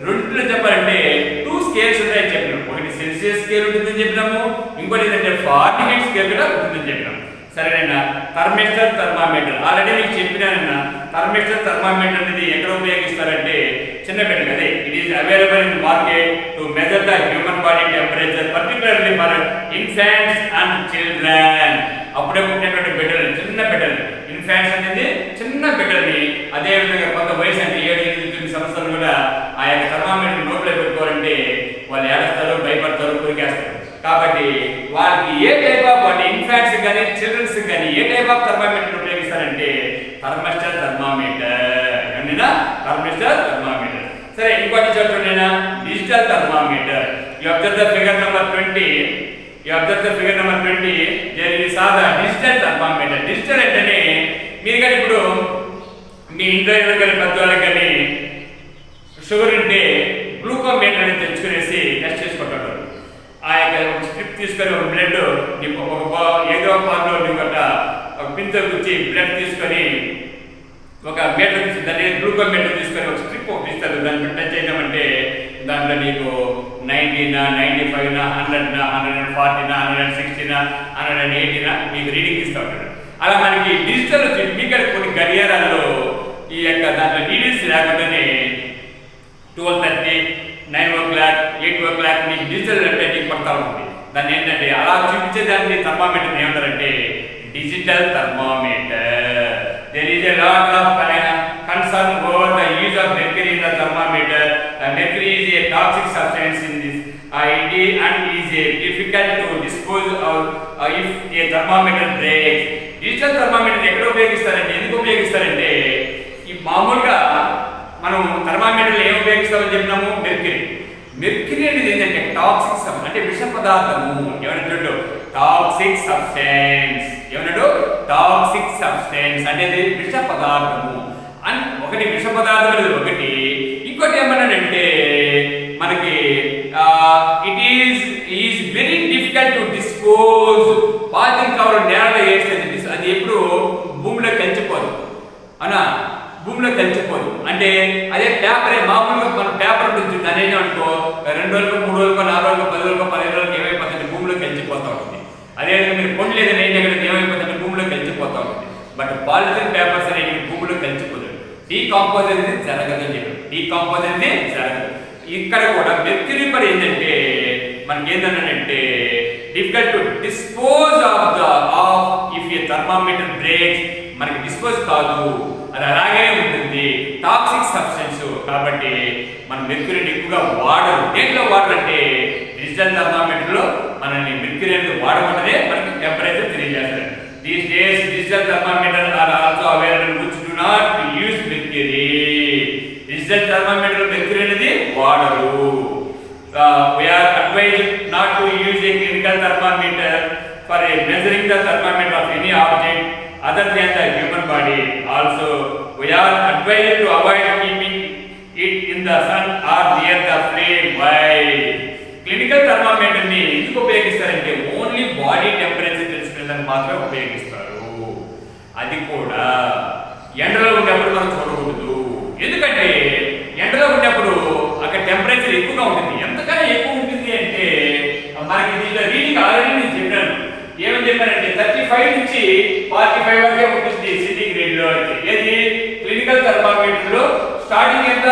రెండులో చెప్పాలంటే 2 స్కేల్స్ ఉంటాయని చెప్పినాము. ఒకటి సెల్సియస్ స్కేల్ ఉంటుందని చెప్పినాము, ఇంకోటి ఏంటంటే ఫారెన్హీట్ స్కేల్ కూడా ఉంటుందని చెప్పినాము. సరేనా? థర్మిస్టర్, థర్మామీటర్ ఆల్రెడీ మీకు చెప్పినానన్నా. థర్మిస్టర్, థర్మామీటర్ అనేది ఎక్కడ ఉపయోగిస్తారంటే చిన్న బిడ్డలు. అదే it is available in market to measure the human body temperature particularly for infants and children. అప్పుడే పుట్టినటువంటి బిడ్డలు, చిన్న బిడ్డలు. ఇన్ఫాంట్స్ అనేది చిన్న బిడ్డల్ని, అదే విధంగా కొంత వయసు అంటే 7-8 సంవత్సరాలు కూడా ఆ యొక్క థర్మామీటర్ నోట్లో పెట్టుకోవాలంటే వాళ్ళు ఏడుస్తారు, భయపడతారు, కురికేస్తారు. కాబట్టి వాళ్ళకి ఏ టైప్ ఆఫ్ అంటే ఇన్ఫాంట్స్ కానీ చిల్డ్రన్స్ కానీ ఏ టైప్ ఆఫ్ థర్మామీటర్ ఉపయోగిస్తారంటే థర్మిస్టర్, థర్మామీటర్. ఏమన్నా? Thermistor, thermometer. సరే, ఇంకోటి చూడండినా digital thermometer. You observe the figure number 20. You observe the figure number 20. There is are the digital thermometer. Digital అంటేనే మీరు కానీ ఇప్పుడు మీ ఇంట్లో కానీ పెద్దవాళ్ళకి కానీ షుగర్ ఉంటే గ్లూకోమీటర్ అని తెచ్చుకునేసి టెస్ట్ చేసుకుంటారు. ఆ యొక్క స్ట్రిప్ తీసుకొని ఒక బ్లడ్ ఏదో పార్లో నీకు ఒక పింతో గుచ్చి బ్లడ్ తీసుకొని ఒక మీటర్ దాన్ని గ్లూకోమీటర్ తీసుకొని ఒక స్ట్రిప్ ఒకటి ఇస్తారు. దాన్ని టచ్ చేయడం దాంట్లో నీకు 90 95 100 140 160 180 మీకు రీడింగ్ ఇస్తూ ఉంటాడు. అలా మనకి డిజిటల్ మీకు కొన్ని గడియారాల్లో ఈ యొక్క దాంట్లో నీడిల్స్ లేకుండానే 12:30 9 o'clock 8 o'clock మీకు డిజిటల్ అంటే నీకు పడతా ఉంటుంది. దాన్ని ఏంటంటే అలా చూపించేదాన్ని థర్మామీటర్ ఏమంటారంటే digital thermometer. There is a lot of concern over the use of mercury in the thermometer. Mercury is a toxic substance in this and is difficult to dispose of if a thermometer breaks. Digital thermometer ఎక్కడ ఉపయోగిస్తారంటే ఎందుకు ఉపయోగిస్తారంటే ఈ మామూలుగా మనం థర్మామీటర్లు ఏం ఉపయోగిస్తామని చెప్పినాము మెర్క్యూరీ అనేది ఏంటంటే టాక్సిక్ అంటే విష పదార్థము. ఏమన్నాడు టాక్సిక్ సబ్స్టెన్స్. ఏమన్నాడు టాక్సిక్ సబ్స్టెన్స్ అనేది విష పదార్థము. ఒకటి విష పదార్థం అనేది ఒకటి. ఇంకోటి ఏమన్నాడంటే మనకి it is very difficult to dispose. Polythene cover నేలలో వేస్తుంది అది ఎప్పుడు భూమిలో కలిసిపోదు అనా భూమిలో కలిసిపోదు. అంటే అదే పేపరే మామూలుగా మన పేపర్ ఉంటుంది దాని అనుకో 2 రోజులకు 3 రోజులకు 4 రోజులకు 10 రోజులకు 15 రోజులకు ఏమైపోతుంది భూమిలో కలిసిపోతూ ఉంటుంది. అదేవిధంగా మీరు పొండి లేదని ఏం దగ్గర ఏమైపోతుంది భూమిలో కలిసిపోతూ ఉంటుంది. బట్ పాలిథిన్ పేపర్స్ అనేవి భూమిలో కలిసిపోతుంది. డీకాంపోజ్ అనేది జరగదని చెప్పి డీకాంపోజ్ అనేది జరగదు. ఇక్కడ కూడా మెర్క్యూరీ పని ఏంటంటే మనకి ఏంటంటే difficult to dispose of if a thermometer breaks. మనకి డిస్పోజ్ కాదు, అది అలాగే ఉంటుంది, టాక్సిక్ సబ్స్టెన్స్. కాబట్టి మనం మెర్క్యూరీని ఎక్కువగా వాడరు. దేంట్లో వాడాలంటే డిజిటల్ థర్మామీటర్లో మనల్ని మెర్క్యూరీ అనేది వాడమంటేనే మనకి టెంపరేచర్ తెలియజేస్తారు. These days digital thermometer are also available which do not use mercury. Digital thermometer mercury అనేది వాడరు. We are advised not to use a chemical thermometer for measuring the thermometer of any object other than the human body. Also, we are advised to avoid keeping it in the sun or near the flame. Why? Clinical thermometer ni ఎందుకు ఉపయోగిస్తారంటే ఓన్లీ బాడీ టెంపరేచర్ తెలుసుకునేదానికి మాత్రమే ఉపయోగిస్తారు. అది కూడా ఎండలో ఉన్నప్పుడు మనం చూడకూడదు. ఎందుకంటే ఎండలో ఉన్నప్పుడు అక్కడ టెంపరేచర్ ఎక్కువగా ఉంటుంది. ఎంతకన్నా ఎక్కువ ఉంటుంది అంటే మనకి దీంట్లో రీడింగ్ ఆల్రెడీ నేను చెప్పాను. ఏమని చెప్పానంటే 35 నుంచి 45 వరకే ఉంటుంది సెంటీగ్రేడ్ లో. అయితే ఏది క్లినికల్ థర్మామీటర్ లో స్టార్టింగ్ ఎంత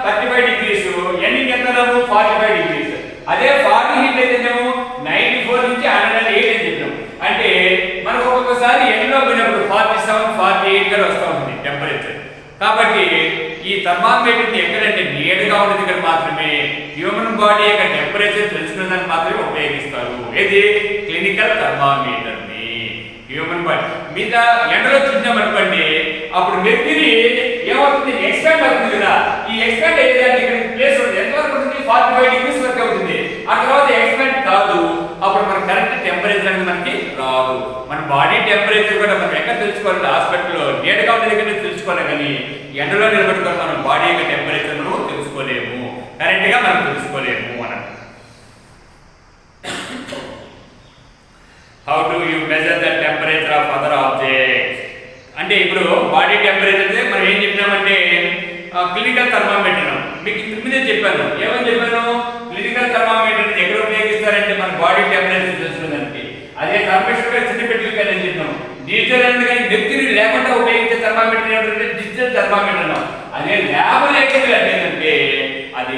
35 degrees, ఎండింగ్ ఎంత 45 degrees. అదే ఫారెన్ హీట్ అయితే 94 నుంచి 108 అని చెప్పాము. అంటే మనకు ఒక్కొక్కసారి ఎండలో పోయినప్పుడు 47 48 కూడా వస్తూ ఉంటుంది టెంపరేచర్. కాబట్టి ఈ థర్మామీటర్ని ఎక్కడంటే నీడగా ఉన్నది ఇక్కడ మాత్రమే హ్యూమన్ బాడీ యొక్క టెంపరేచర్ తెలుసుకునేదానికి మాత్రమే ఉపయోగిస్తారు. ఏది క్లినికల్ థర్మామీటర్ని హ్యూమన్ బాడీ మీద ఎండలో చూసామనుకోండి అప్పుడు మెర్క్యూరీ ఏమవుతుంది ఎక్స్పాండ్ అవుతుంది కదా. ఈ ఎక్స్పాండ్ అయ్యేదానికి ఇక్కడ ప్లేస్ ఉంటుంది. ఎంతవరకు ఉంటుంది 45 degrees వరకు అవుతుంది. ఆ తర్వాత ఎక్స్పాండ్ కాదు. అప్పుడు మన కరెక్ట్ టెంపరేచర్ అనేది మనకి రాదు. మన బాడీ టెంపరేచర్ కూడా మనం ఎక్కడ తెలుసుకోవాలి హాస్పిటల్లో నీడగా ఉన్న దగ్గర తెలుసుకోవాలి. కానీ ఎండలో నిలబెట్టుకొని మనం బాడీ యొక్క టెంపరేచర్ మనం తెలుసుకోలేము, కరెక్ట్ గా మనం తెలుసుకోలేము అన్నట్టు. How do you measure the temperature of other objects అంటే ఇప్పుడు బాడీ టెంపరేచర్ మనం ఏం చెప్పినామంటే క్లినికల్ థర్మామీటర్. మీకు ఇంతకు ముందే చెప్పాను. ఏమని చెప్పాను? క్లినికల్ థర్మామీటర్ ఎక్కడ ఉపయోగిస్తారంటే మన బాడీ టెంపరేచర్ తెలుసుకోవడానికి. అదే థర్మామీటర్ చిన్న పెట్టుకు అని చెప్పాను. డిజిటల్ అంటే కానీ మెర్క్యూరీ లేకుండా ఉపయోగించే థర్మామీటర్ ఏమిటంటే డిజిటల్ థర్మామీటర్ అన్నాం. అదే ల్యాబ్ ఎలక్ట్రికల్ అంటే ఏంటంటే అది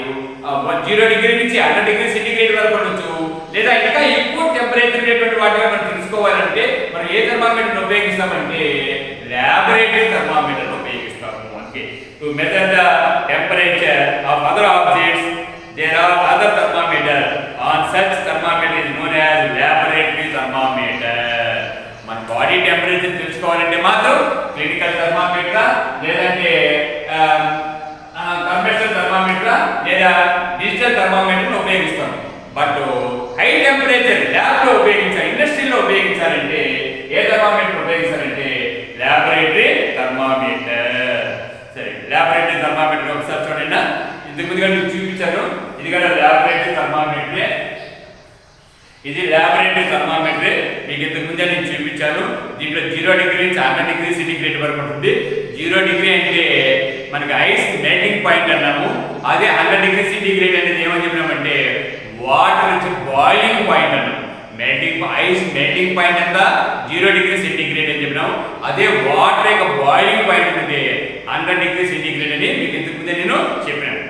0 డిగ్రీ నుంచి 100 డిగ్రీ సెంటీగ్రేడ్ వరకు ఉండొచ్చు, లేదా ఇంకా ఎక్కువ టెంపరేచర్ ఉండేటువంటి వాటిగా మనం తెలుసుకోవాలంటే మనం ఏ థర్మామీటర్ ఉపయోగిస్తామంటే ల్యాబొరేటరీ థర్మామీటర్ ఉపయోగిస్తాము. అంటే to measure the temperature of other objects there are other thermometer. On such thermometer is known as laboratory thermometer. మన బాడీ టెంపరేచర్ తెలుసుకోవాలంటే మాత్రం క్లినికల్ థర్మామీటర్ లేదంటే కంప్రెసర్ థర్మామీటర్ లేదా డిజిటల్ థర్మామీటర్ ఉపయోగిస్తాం. బట్ హై టెంపరేచర్ ల్యాబ్ లో ఉపయోగించాలి, ఇండస్ట్రీలో ఉపయోగించాలంటే ఏ థర్మామీటర్ ఉపయోగిస్తారంటే ల్యాబొరేటరీ థర్మామీటర్. సరే, ల్యాబొరేటరీ థర్మామీటర్ ఒకసారి చూడండి. ఇంతకు ముందుగా చూపించాను. ఇది కూడా ల్యాబొరేటరీ థర్మామీటరే. ఇది లాబొరేటరీ థర్మామీటర్. మీకు ఇంతకు ముందే నేను చూపించాను. దీంట్లో 0 డిగ్రీ నుంచి 100 డిగ్రీ సెంటీగ్రేడ్ వరకు ఉంటుంది. 0 డిగ్రీ అంటే మనకి ఐస్ మెల్టింగ్ పాయింట్ అన్నాము. అదే 100 డిగ్రీ సెంటీగ్రేడ్ అనేది ఏమని చెప్పినామంటే వాటర్ నుంచి బాయిలింగ్ పాయింట్ అన్నాము. ఐస్ మెల్టింగ్ పాయింట్ అంతా 0 డిగ్రీ సెంటీగ్రేడ్ అని చెప్పినాము. అదే వాటర్ యొక్క బాయిలింగ్ పాయింట్ అంటే 100 డిగ్రీ సెంటీగ్రేడ్ అని మీకు ఇంతకు ముందే నేను చెప్పాను.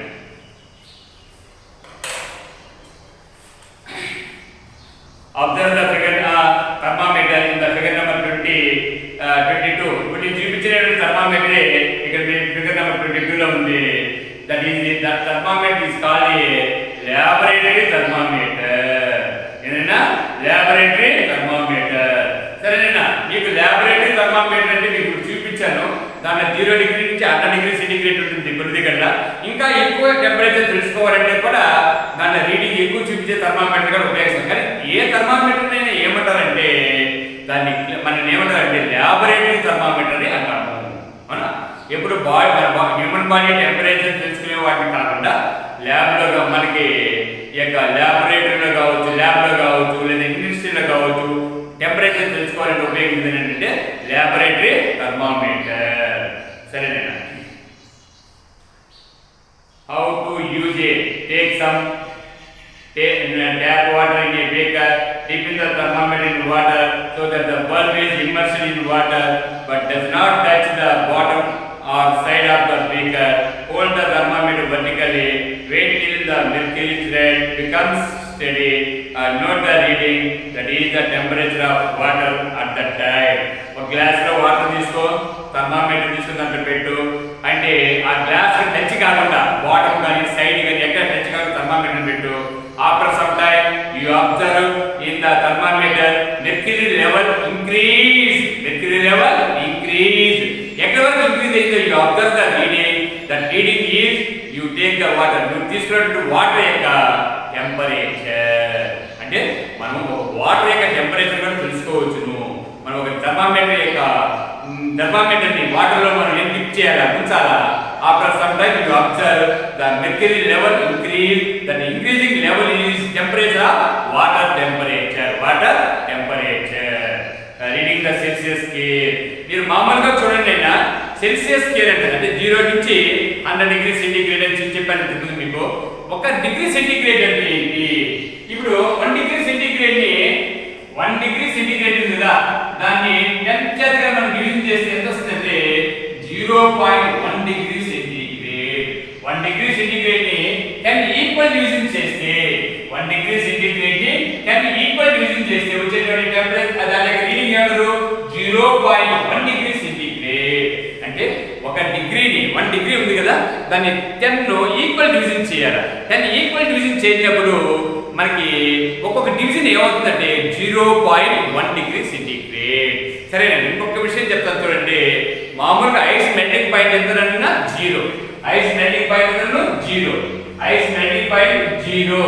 Observe the figure thermometer in the figure number 22. ఇప్పుడు నేను చూపించిన థర్మామీటర్ ఇక్కడ ఫిగర్ నెంబర్ 22 లో ఉంది. That is the thermometer is called a laboratory thermometer. ఏదైనా లాబొరేటరీ థర్మామీటర్. సరేనా? మీకు లాబొరేటరీ థర్మామీటర్ అంటే మీకు చూపించాను. దాంట్లో 0 డిగ్రీ నుంచి 100 డిగ్రీ సెంటీగ్రేడ్ ఉంటుంది కొద్ది దగ్గర. ఇంకా ఎక్కువ టెంపరేచర్ తెలుసుకోవాలంటే కూడా దాంట్లో రీడింగ్ ఎక్కువ చూపించే థర్మామీటర్ కూడా ఉపయోగిస్తాం. కానీ ఏ థర్మామీటర్ అయినా ఏమంటారంటే దాన్ని మనం ఏమంటారంటే లాబొరేటరీ థర్మామీటర్ అని అంటాము. అవునా? ఎప్పుడు హ్యూమన్ బాడీ టెంపరేచర్ తెలుసుకునే వాటిని కాకుండా ల్యాబ్లో మనకి ఈ యొక్క లాబొరేటరీలో కావచ్చు, ల్యాబ్లో కావచ్చు, లేదా ఇండస్ట్రీలో కావచ్చు టెంపరేచర్ తెలుసుకోవాలంటే ఉపయోగించేది ఏంటంటే లాబొరేటరీ థర్మామీటర్. సరేనా? How to use it? Take some tap water in a beaker, dip in the thermometer in water so that the bulb is immersed in water but does not touch the bottom or side of the beaker. Hold the thermometer vertically, wait till the mercury thread becomes steady and note the reading, that is the temperature of water at that time. ఒక గ్లాస్ లో వాటర్ తీసుకో, థర్మామీటర్ తీసుకుని దాంట్లో పెట్టు. అంటే ఆ గ్లాస్ టచ్ కాకుండా బాటమ్ కానీ సైడ్ కానీ ఎక్కడ టచ్ కాకుండా థర్మామీటర్ పెట్టు. After some time you observe in the thermometer mercury level increase. Mercury level increase. ఎక్కడ వరకు ఇంక్రీజ్ అయిందో you observe the reading. That reading is you take the water. నువ్వు తీసుకున్నటువంటి వాటర్ యొక్క టెంపరేచర్. అంటే మనం వాటర్ యొక్క టెంపరేచర్ కూడా తెలుసుకోవచ్చును. మనం ఒక థర్మామీటర్ని వాటర్లో మనం ఏం డిప్ చేయాలా, ఉంచాలా. After some time you observe the mercury level increase. That increasing level is temperature of water temperature. Water temperature. Reading the Celsius scale. మీరు మామూలుగా చూడండి అయినా సెల్సియస్ స్కేల్ అంటే 0 నుంచి 100 డిగ్రీ సెంటీగ్రేడ్ అని చెప్పాను ఇంతకుముందు మీకు. 1 డిగ్రీ సెంటీగ్రేడ్ అంటే ఏంటి? ఇప్పుడు 1 డిగ్రీ సెంటీగ్రేడ్ ని 1 డిగ్రీ సెంటీగ్రేడ్ ఉంది కదా, దాన్ని 10 చేతగా మనం డివిజన్ చేస్తే ఎంత వస్తుందంటే 0.1 డిగ్రీ సెంటీగ్రేడ్. 1 డిగ్రీ సెంటీగ్రేడ్ ని 10 ఈక్వల్ డివిజన్ చేస్తే 1 డిగ్రీ సెంటీగ్రేడ్ ని 10 ఈక్వల్ డివిజన్ చేస్తే వచ్చేటువంటి టెంపరేచర్ దాని యొక్క రీడింగ్ ఏమన్నారు 0.1 డిగ్రీ సెంటీగ్రేడ్. అంటే 1 డిగ్రీని 1 డిగ్రీ ఉంది కదా, దాన్ని 10 ఈక్వల్ డివిజన్ చేయాలి. 10 ఈక్వల్ డివిజన్ చేసినప్పుడు మనకి ఒక్కొక్క డివిజన్ ఏమవుతుందంటే 0.1 డిగ్రీ సెంటీగ్రేడ్. సరేనండి. ఇంకొక విషయం చెప్తాను చూడండి. మామూలుగా ఐస్ మెల్టింగ్ పాయింట్ ఎంత? 0. ఐస్ మెల్టింగ్ పాయింట్ ఎంత? 0. Ice melting point 0.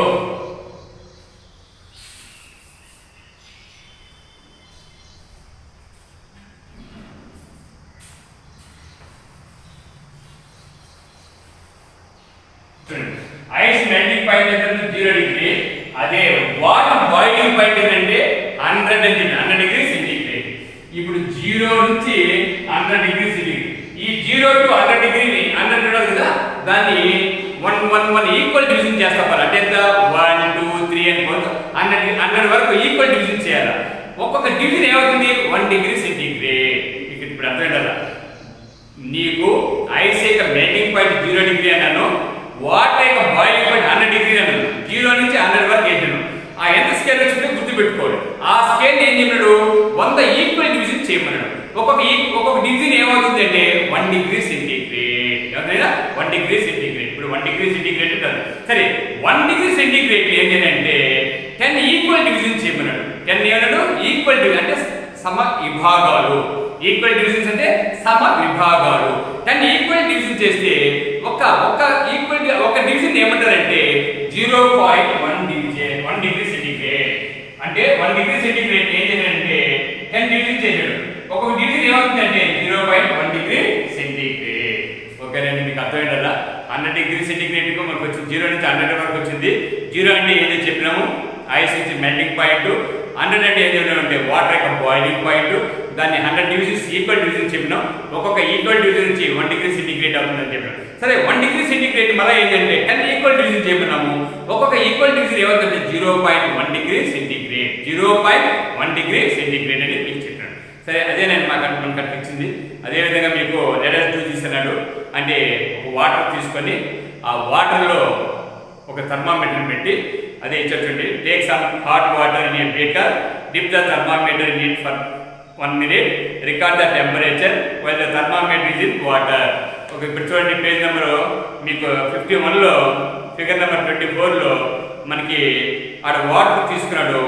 Ice melting point ఎంత? 0 డిగ్రీ. అదే వాటర్ బాయిలింగ్ పాయింట్ ఏంటంటే 100 డిగ్రీ సెంటీగ్రేడ్. ఇప్పుడు 0 నుంచి 100 డిగ్రీ సెంటీగ్రేడ్. ఈ 0 టు 100 డిగ్రీని 100 ఉండదు కదా, దాన్ని 1 ఈక్వల్ డివిజన్ చేస్తాం. అంటే ఎంత? 1 2 3 అని 100 వరకు ఈక్వల్ డివిజన్ చేయాలి. ఒక్కొక్క డివిజన్ ఏమవుతుంది? 1 డిగ్రీ సెంటీగ్రేడ్. ఇప్పుడు అర్థమైందా? నీకు ఐస్ యొక్క మెల్టింగ్ పాయింట్ 0 డిగ్రీ అన్నాను, వాటర్ యొక్క బాయిలింగ్ పాయింట్ 100 డిగ్రీ అన్నాను. 0 నుంచి 100 వరకు వేసాను. ఆ ఎంత స్కేల్ వచ్చిందో గుర్తుపెట్టుకోవాలి. ఆ స్కేల్ ఏం చెప్పాడు? 100 ఈక్వల్ డివిజన్ చేయమన్నాడు. ఒక్కొక్క డివిజన్ ఏమవుతుంది అంటే 1 డిగ్రీ సెంటీగ్రేడ్. ఎవరైనా 1 డిగ్రీ సెంటీగ్రేడ్. ఇప్పుడు 1 డిగ్రీ సెంటీగ్రేడ్ ఉంటుంది. సరే, 1 డిగ్రీ సెంటీగ్రేడ్ ఏంటంటే 10 ఈక్వల్ డివిజన్ చేయమన్నాడు. 10 ఏమన్నాడు? ఈక్వల్ డివిజన్ అంటే సమ విభాగాలు. ఈక్వల్ డివిజన్స్ అంటే సమ విభాగాలు. 10 ఈక్వల్ డివిజన్ చేస్తే ఒక డివిజన్ ఏమంటారంటే 0.1 డిగ్రీ సెంటీగ్రేడ్. అంటే 1 డిగ్రీ సెంటీగ్రేడ్ ఏం చేయాలంటే 10 డివిజన్ చేశాడు. ఒక్కొక్క డివిజన్ ఏమవుతుందంటే 0.1 డిగ్రీ సెంటీగ్రేడ్. ఓకేనండి, మీకు అర్థమైంది కదా? 100 డిగ్రీ సెంటీగ్రేడ్ మనకు వచ్చింది. 0 నుంచి 100 వరకు వచ్చింది. 0 అంటే ఏదో చెప్పినాము ఐస్ ఇస్ మెల్టింగ్ పాయింట్, 100 అంటే ఏది అంటే వాటర్ యొక్క బాయిలింగ్ పాయింట్. దాన్ని 100 డివిజన్స్ ఈక్వల్ డివిజన్ చెప్పినాం. ఒక్కొక్క ఈక్వల్ డివిజన్ నుంచి 1 డిగ్రీ సెంటిగ్రేడ్ అవుతుందని చెప్పినాం. సరే 1 డిగ్రీ సెంటిగ్రేడ్ మళ్ళీ ఏంటంటే 10 ఈక్వల్ డివిజన్ చెప్పినాము. ఒక్కొక్క ఈక్వల్ డివిజన్ ఏమవుతుందంటే 0.1 డిగ్రీ సెంటిగ్రేడ్, 0.1 డిగ్రీ సెంటిగ్రేడ్ అని మీకు చెప్పాను. సరే అదే నేను మనకు కనిపించింది. అదేవిధంగా మీకు లెటర్ 2 తీసుకున్నాడు అంటే వాటర్ తీసుకొని ఆ వాటర్లో ఒక థర్మామీటర్ పెట్టి అదే ఇచ్చేటండి. Take some hot water in a beaker, dip the thermometer in it for 1 minute, record the temperature while the thermometer is in water. ఒక ఇప్పుడు చూడండి పేజ్ నెంబర్ మీకు 51లో ఫిగర్ నెంబర్ 24లో మనకి ఆడ వాటర్ తీసుకున్నాడు.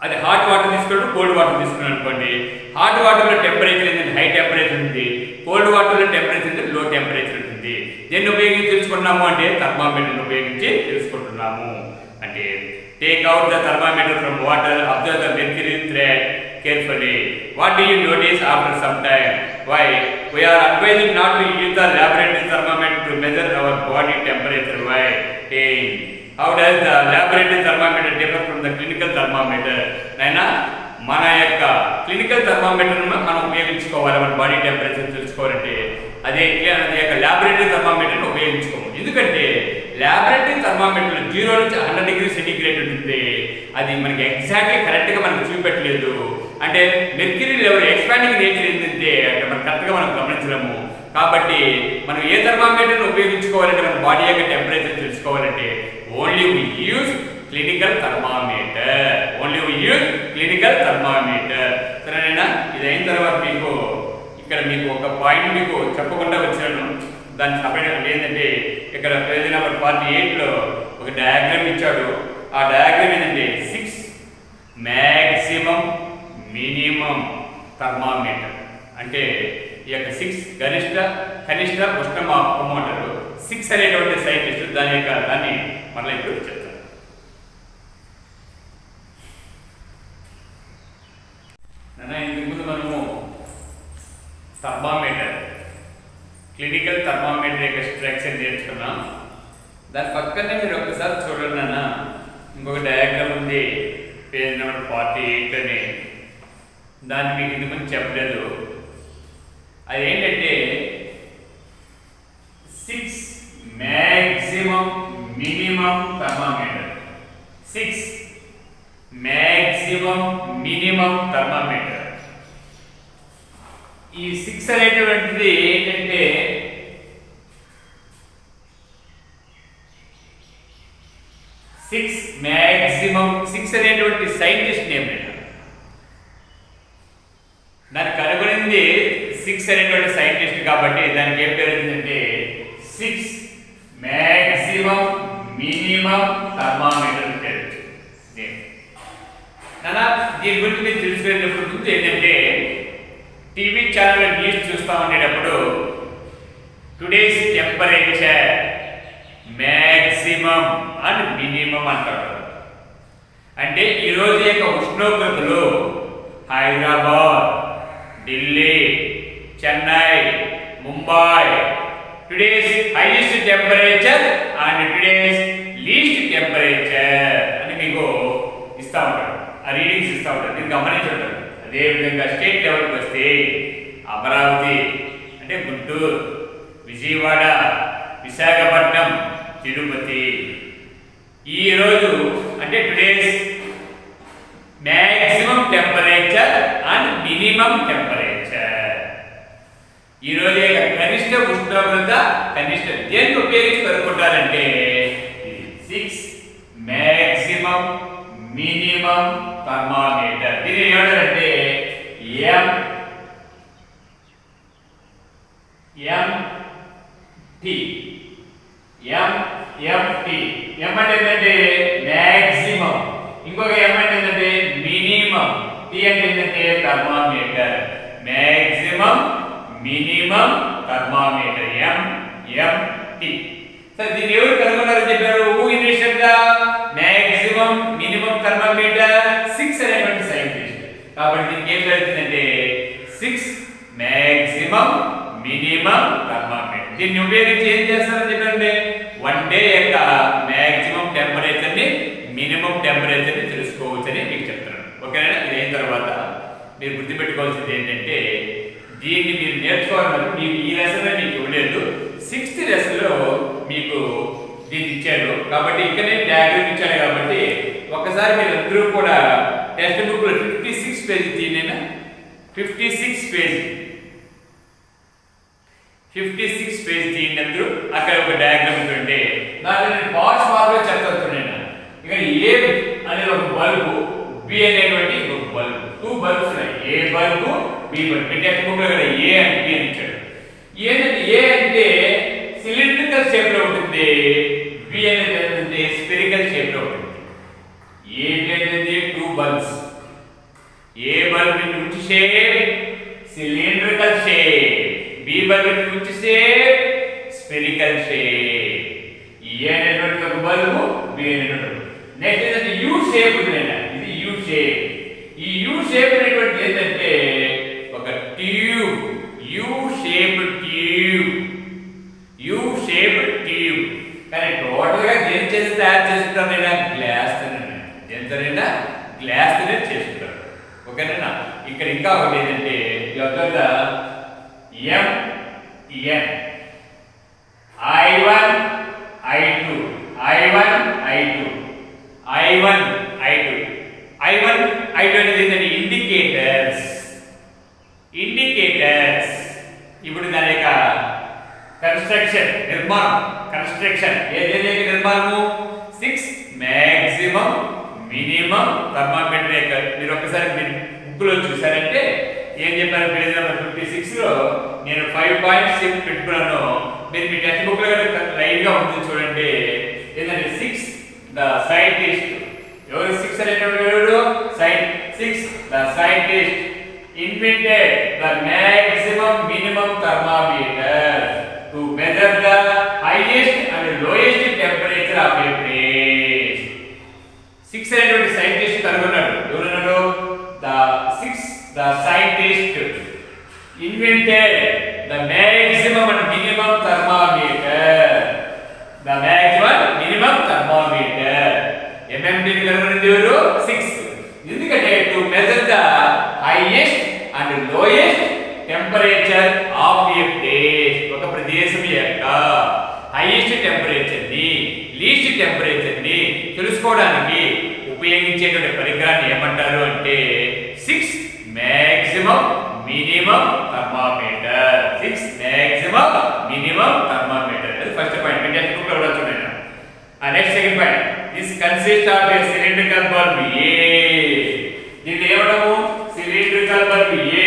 అది హాట్ వాటర్ తీసుకున్నాడు, కోల్డ్ వాటర్ తీసుకున్నాడు అనుకోండి. హాట్ వాటర్లో టెంపరేచర్ ఏంటంటే హై టెంపరేచర్ ఉంది, కోల్డ్ వాటర్లో టెంపరేచర్ అంటే లో టెంపరేచర్ ఉంటుంది. దేన్ని ఉపయోగించి తెలుసుకుంటున్నాము అంటే థర్మామీటర్ని ఉపయోగించి తెలుసుకుంటున్నాము. అంటే take out the thermometer from water, observe the mercury thread carefully. What do you notice after some time? Why? We are advised not to use the laboratory thermometer to measure our body temperature. Why? Hey, how does the laboratory thermometer differ from the clinical thermometer? Naina, మన యొక్క క్లినికల్ థర్మామీటర్ మనం ఉపయోగించుకోవాలి. మన బాడీ టెంపరేచర్ తెలుసుకోవాలంటే అదే యొక్క ల్యాబొరేటరీ థర్మామీటర్ని ఉపయోగించుకోము. ఎందుకంటే ల్యాబొరేటరీ థర్మామీటర్ 0 నుంచి 100 డిగ్రీ సెంటిగ్రేడ్ ఉంటుంది. అది మనకి ఎగ్జాక్ట్లీ కరెక్ట్గా మనకు చూపెట్టలేదు. అంటే మెర్క్యూరీ లెవెల్ ఎక్స్పాండింగ్ నేచర్ ఏంటంటే అంటే మనం కరెక్ట్గా మనం గమనించలేము. కాబట్టి మనం ఏ థర్మామీటర్ని ఉపయోగించుకోవాలంటే మన బాడీ యొక్క టెంపరేచర్ తెలుసుకోవాలంటే only we use clinical thermometer, only we use clinical thermometer. సరేనా? ఇది అయిన తర్వాత మీకు ఇక్కడ మీకు ఒక పాయింట్ మీకు చెప్పకుండా వచ్చాను. దాన్ని సపరేట్ ఏంటంటే ఇక్కడ పేజ్ నెంబర్ 48లో ఒక డయాగ్రామ్ ఇచ్చాడు. ఆ డయాగ్రామ్ ఏంటంటే 6 మ్యాక్సిమం మినిమం థర్మామీటర్ అంటే ఈ యొక్క 6 గరిష్ట కనిష్ట ఉష్ణ మాపకమోటారు 6 అనేటువంటి సైంటిస్ట్ దాన్ని మళ్ళీ ఇప్పుడు చెప్తారు. ఇంతకుముందు మనము థర్మామీటర్ క్లినికల్ థర్మామీటర్ యొక్క స్ట్రక్చర్ నేర్చుకున్నాం. దాని పక్కనే మీరు ఒక్కసారి చూడండి అన్న, ఇంకొక డయాగ్రామ్ ఉంది పేజ్ నెంబర్ 48 అని. దాన్ని మీకు ఇంతకుముందు చెప్పలేదు. అది ఏంటంటే 6 maximum minimum thermometer, 6 maximum minimum thermometer. ఈ 6 అనేటువంటిది ఏంటంటే మ్యాక్సిమం 6 అనేటువంటి సైంటిస్ట్ నేమ్. దాన్ని కనుగొనింది 6 అనేటువంటి సైంటిస్ట్ కాబట్టి దానికి ఏం పేరు వచ్చిందంటే 6 మ్యాక్సిమం మినిమం థర్మామీటర్ పేరు. దీని గురించి మీరు తెలుసుకునేటప్పుడు ముందు ఏంటంటే టీవీ ఛానల్ న్యూస్ చూస్తూ ఉండేటప్పుడు today's temperature maximum and minimum అంటారు. అంటే ఈరోజు యొక్క ఉష్ణోగ్రతలు Hyderabad, Delhi, Chennai, Mumbai today's highest temperature and today's least temperature అని మీకు ఇస్తూ ఉంటారు. ఆ రీడింగ్స్ ఇస్తూ ఉంటారు. దీన్ని గమనించి ఉంటారు. అదేవిధంగా స్టేట్ లెవెల్కి వస్తే అమరావతి అంటే గుంటూరు, విజయవాడ, విశాఖపట్నం, తిరుపతి. ఈరోజు అంటే today's maximum temperature and minimum temperature. ఈరోజు కనిష్ట ఉష్ణోగ్రత కనిష్ట దేన్ని ఉపయోగించి కనుక్కుంటారంటే 6 మ్యాక్సిమం మినిమం థర్మామీటర్. దీన్ని ఏమంటారంటే ఎంఎంటి. ఎం అంటే ఏంటంటే మ్యాక్సిమం, ఇంకొక ఎం అంటే ఏంటంటే మినిమం, టి అంటే ఏంటంటే థర్మామీటర్. Maximum minimum thermometer ఎంఎంటి. సరే దీన్ని ఎవరు కనుగొన్నారని చెప్పారు? Who invented the maximum minimum thermometer? 6 అనేటువంటి సైంటిస్ట్. కాబట్టి దీనికి ఏం జరుగుతుందంటే 6 మ్యాక్సిమం మినిమం థర్మామీటర్. దీన్ని ఉపయోగించి ఏం చేస్తారని చెప్పండి? 1 డే యొక్క మ్యాక్సిమం టెంపరేచర్ ని మినిమం మీరు గుర్తుపెట్టుకోవాల్సింది ఏంటంటే దీన్ని మీరు నేర్చుకోవాలన్నప్పుడు మీకు ఈ లెసన్లో మీకు ఇవ్వలేదు, 6th లెసన్లో మీకు దీన్ని ఇచ్చాడు. కాబట్టి ఇక్కడనే డయాగ్రామ్ ఇచ్చాడు. కాబట్టి ఒకసారి మీరు అందరూ కూడా టెక్స్ట్ బుక్లో 56 పేజీ తీయనైనా 56 పేజీ తీయండి అందరూ. అక్కడ ఒక డయాగ్రామ్ ఉంటుంటే దాంట్లో నేను పార్ట్స్ మాత్రమే చెప్తాను. ఇక్కడ ఏ అనేది ఒక బల్బు, బి అనేటువంటి ఒక బల్బు, 2 బల్బ్స్ ఉన్నాయి. A bulb, B bulb. Textbook లో ఏ అండ్ బి అని ఇచ్చాడు. ఏ అంటే సిలిండ్రికల్ షేప్ లో ఉంటుంది, బి అనేది స్పెరికల్ షేప్ లో ఉంటుంది. ఏ అనేది 2 బల్బ్స్. ఏ బల్బ్ నుంచి shape cylindrical shape, B bulb నుంచి షేప్ స్పెరికల్ షేప్. ఏ అనేటువంటి ఒక బల్బు, బి అనేటువంటి. నెక్స్ట్ ఏంటంటే యూ షేప్ ఉంది. ఇది యూ షేప్. ఈ యూ షేప్ అనేటువంటి ఏంటంటే ఒక tube, U shape tube, U shape tube. కానీ టోటల్ గా దేని చేసి తయారు చేసుకుంటారైనా గ్లాస్ తోనే, దేనితోనైనా గ్లాస్ తోనే చేసుకుంటారు. ఓకేనా? ఇక్కడ ఇంకా ఒకటి ఏంటంటే MN I1 I2 I1 I2 I1 I2 I1 I2 అనేది ఏంటంటే ఇండికేటర్స్. ఇప్పుడు దాని యొక్క కన్స్ట్రక్షన్, ఏదైతే నిర్మాణము 6 మాక్సిమం మినిమం థర్మామీటర్ యొక్క మీరు ఒకసారి మీరు బుక్లో చూసారంటే ఏం చెప్పారు? పేజ్ నెంబర్ 56 లో నేను 5 పాయింట్స్ పెట్టుకున్నాను. మీరు మీ టెక్స్ట్ బుక్ లో లైన్ గా ఉంటుంది చూడండి. ఏంటంటే 6 ద సైంటిస్ట్. ఎవరు 6 అనేటువంటి? 6 the scientist invented the maximum minimum thermometer to measure the highest and lowest temperature of a place. 6 అనేటువంటి సైంటిస్ట్ కనుగొన్నాడు. ఎవరున్నారు? the scientist invented the maximum and minimum thermometer. The maximum minimum thermometer. MMT కనుగొన్నది ఎవరు? 6. ఎందుకంటే to measure the highest and lowest temperature of a place. ఒక ప్రదేశం యొక్క highest temperature ని least temperature ని తెలుసుకోవడానికి ఉపయోగించేటువంటి పరికరాన్ని ఏమంటారు అంటే 6 maximum minimum thermometer. 6 maximum minimum thermometer. That is first point. We just look at it. Next second point. This consists of a cylindrical bulb A. This ఏమంటాము? Cylindrical bulb A.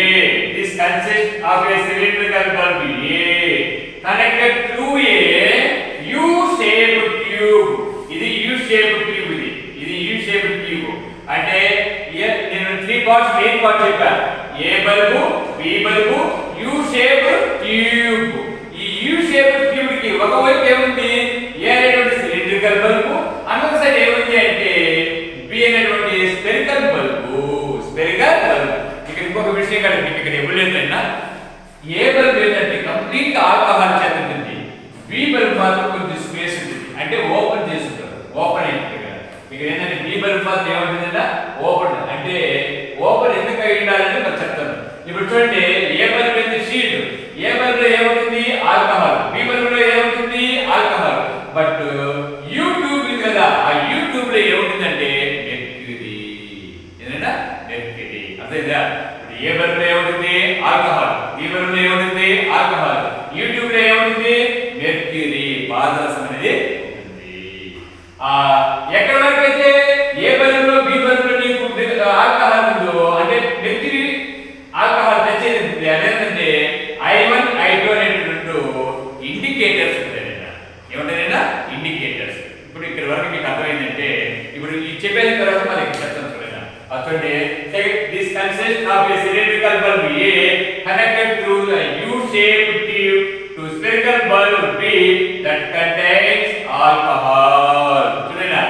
This consists of a cylindrical bulb A connected to a U-shaped tube. ఇది U-shaped tube. ఇది U-shaped tube. అంటే నేను 3 పార్ట్స్ మెయిన్ పార్ట్ చెప్పాను. A bulb, B bulb, U-shaped tube. ఈ U-shaped tube కి ఒకవైపు ఏముంది? ఏ అనేటువంటి సిలిండ్రికల్ బల్బు, అనొక సైడ్ ఏముంది అంటే బి అనేటువంటి స్పెరికల్ బల్బు. ఇక్కడ ఇంకొక విషయం కాదు, మీకు ఇక్కడ ఇవ్వలేదైనా ఏ బల్బ్ ఏంటంటే కంప్లీట్ ఆల్కహాల్ చేత ఉంటుంది. బి బల్బ్ మాత్రం కొంచెం స్పేస్ ఉంటుంది, అంటే ఓపెన్ చేసి ఉంటారు. ఓపెన్ అయింది కదా ఇక్కడ ఏంటంటే బి బల్బ్ మాత్రం ఏముంటుందంటే ఓపెన్. అంటే ఓపెన్ ఎందుకు అయి ఉండాలని మరి చెప్తాను. ఇప్పుడు చూడండి, ఏ బల్బ్ అయితే షీట్, ఏ బల్బ్ లో ఏముంటుంది? ఆల్కహాల్. బి బల్బ్ లో ఏముంటుంది? ఆల్కహాల్. బట్ యూట్యూబ్ ఉంది కదా, ఆ యూట్యూబ్ లో ఏముంటుందంటే మెర్క్యూరీ. ఏదైనా మెర్క్యూరీ. అర్థమైందా? ఏ బల్బ్ లో ఏముంటుంది? ఆల్కహాల్. బి బల్బ్ లో ఏముంటుంది? ఆల్కహాల్. యూట్యూబ్ లో ఏముంటుంది? మెర్క్యూరీ, పాదరసం అనేది ఉంటుంది. ఎక్కడ వరకు అయితే ఏ బల్బ్ లో బి బల్బ్ లో నీకు ఆల్కహాల్ ఉందో అంటే మెర్క్యూరీ ఆల్కహాల్ తెచ్చేది ఉంటుంది. అదేంటంటే I1 I2 అనేటువంటి ఇండికేటర్స్ ఉంటాయి. ఏమంటారైనా ఇండికేటర్స్. ఇప్పుడు ఇక్కడ వరకు మీకు అర్థమైందంటే ఇప్పుడు ఈ చెప్పేసిన తర్వాత మళ్ళీ చెప్తాను చూడండి. చూడండి, this consists of a cylindrical bulb A connected through the U-shaped tube to spherical bulb B that contains alcohol. చూడండి,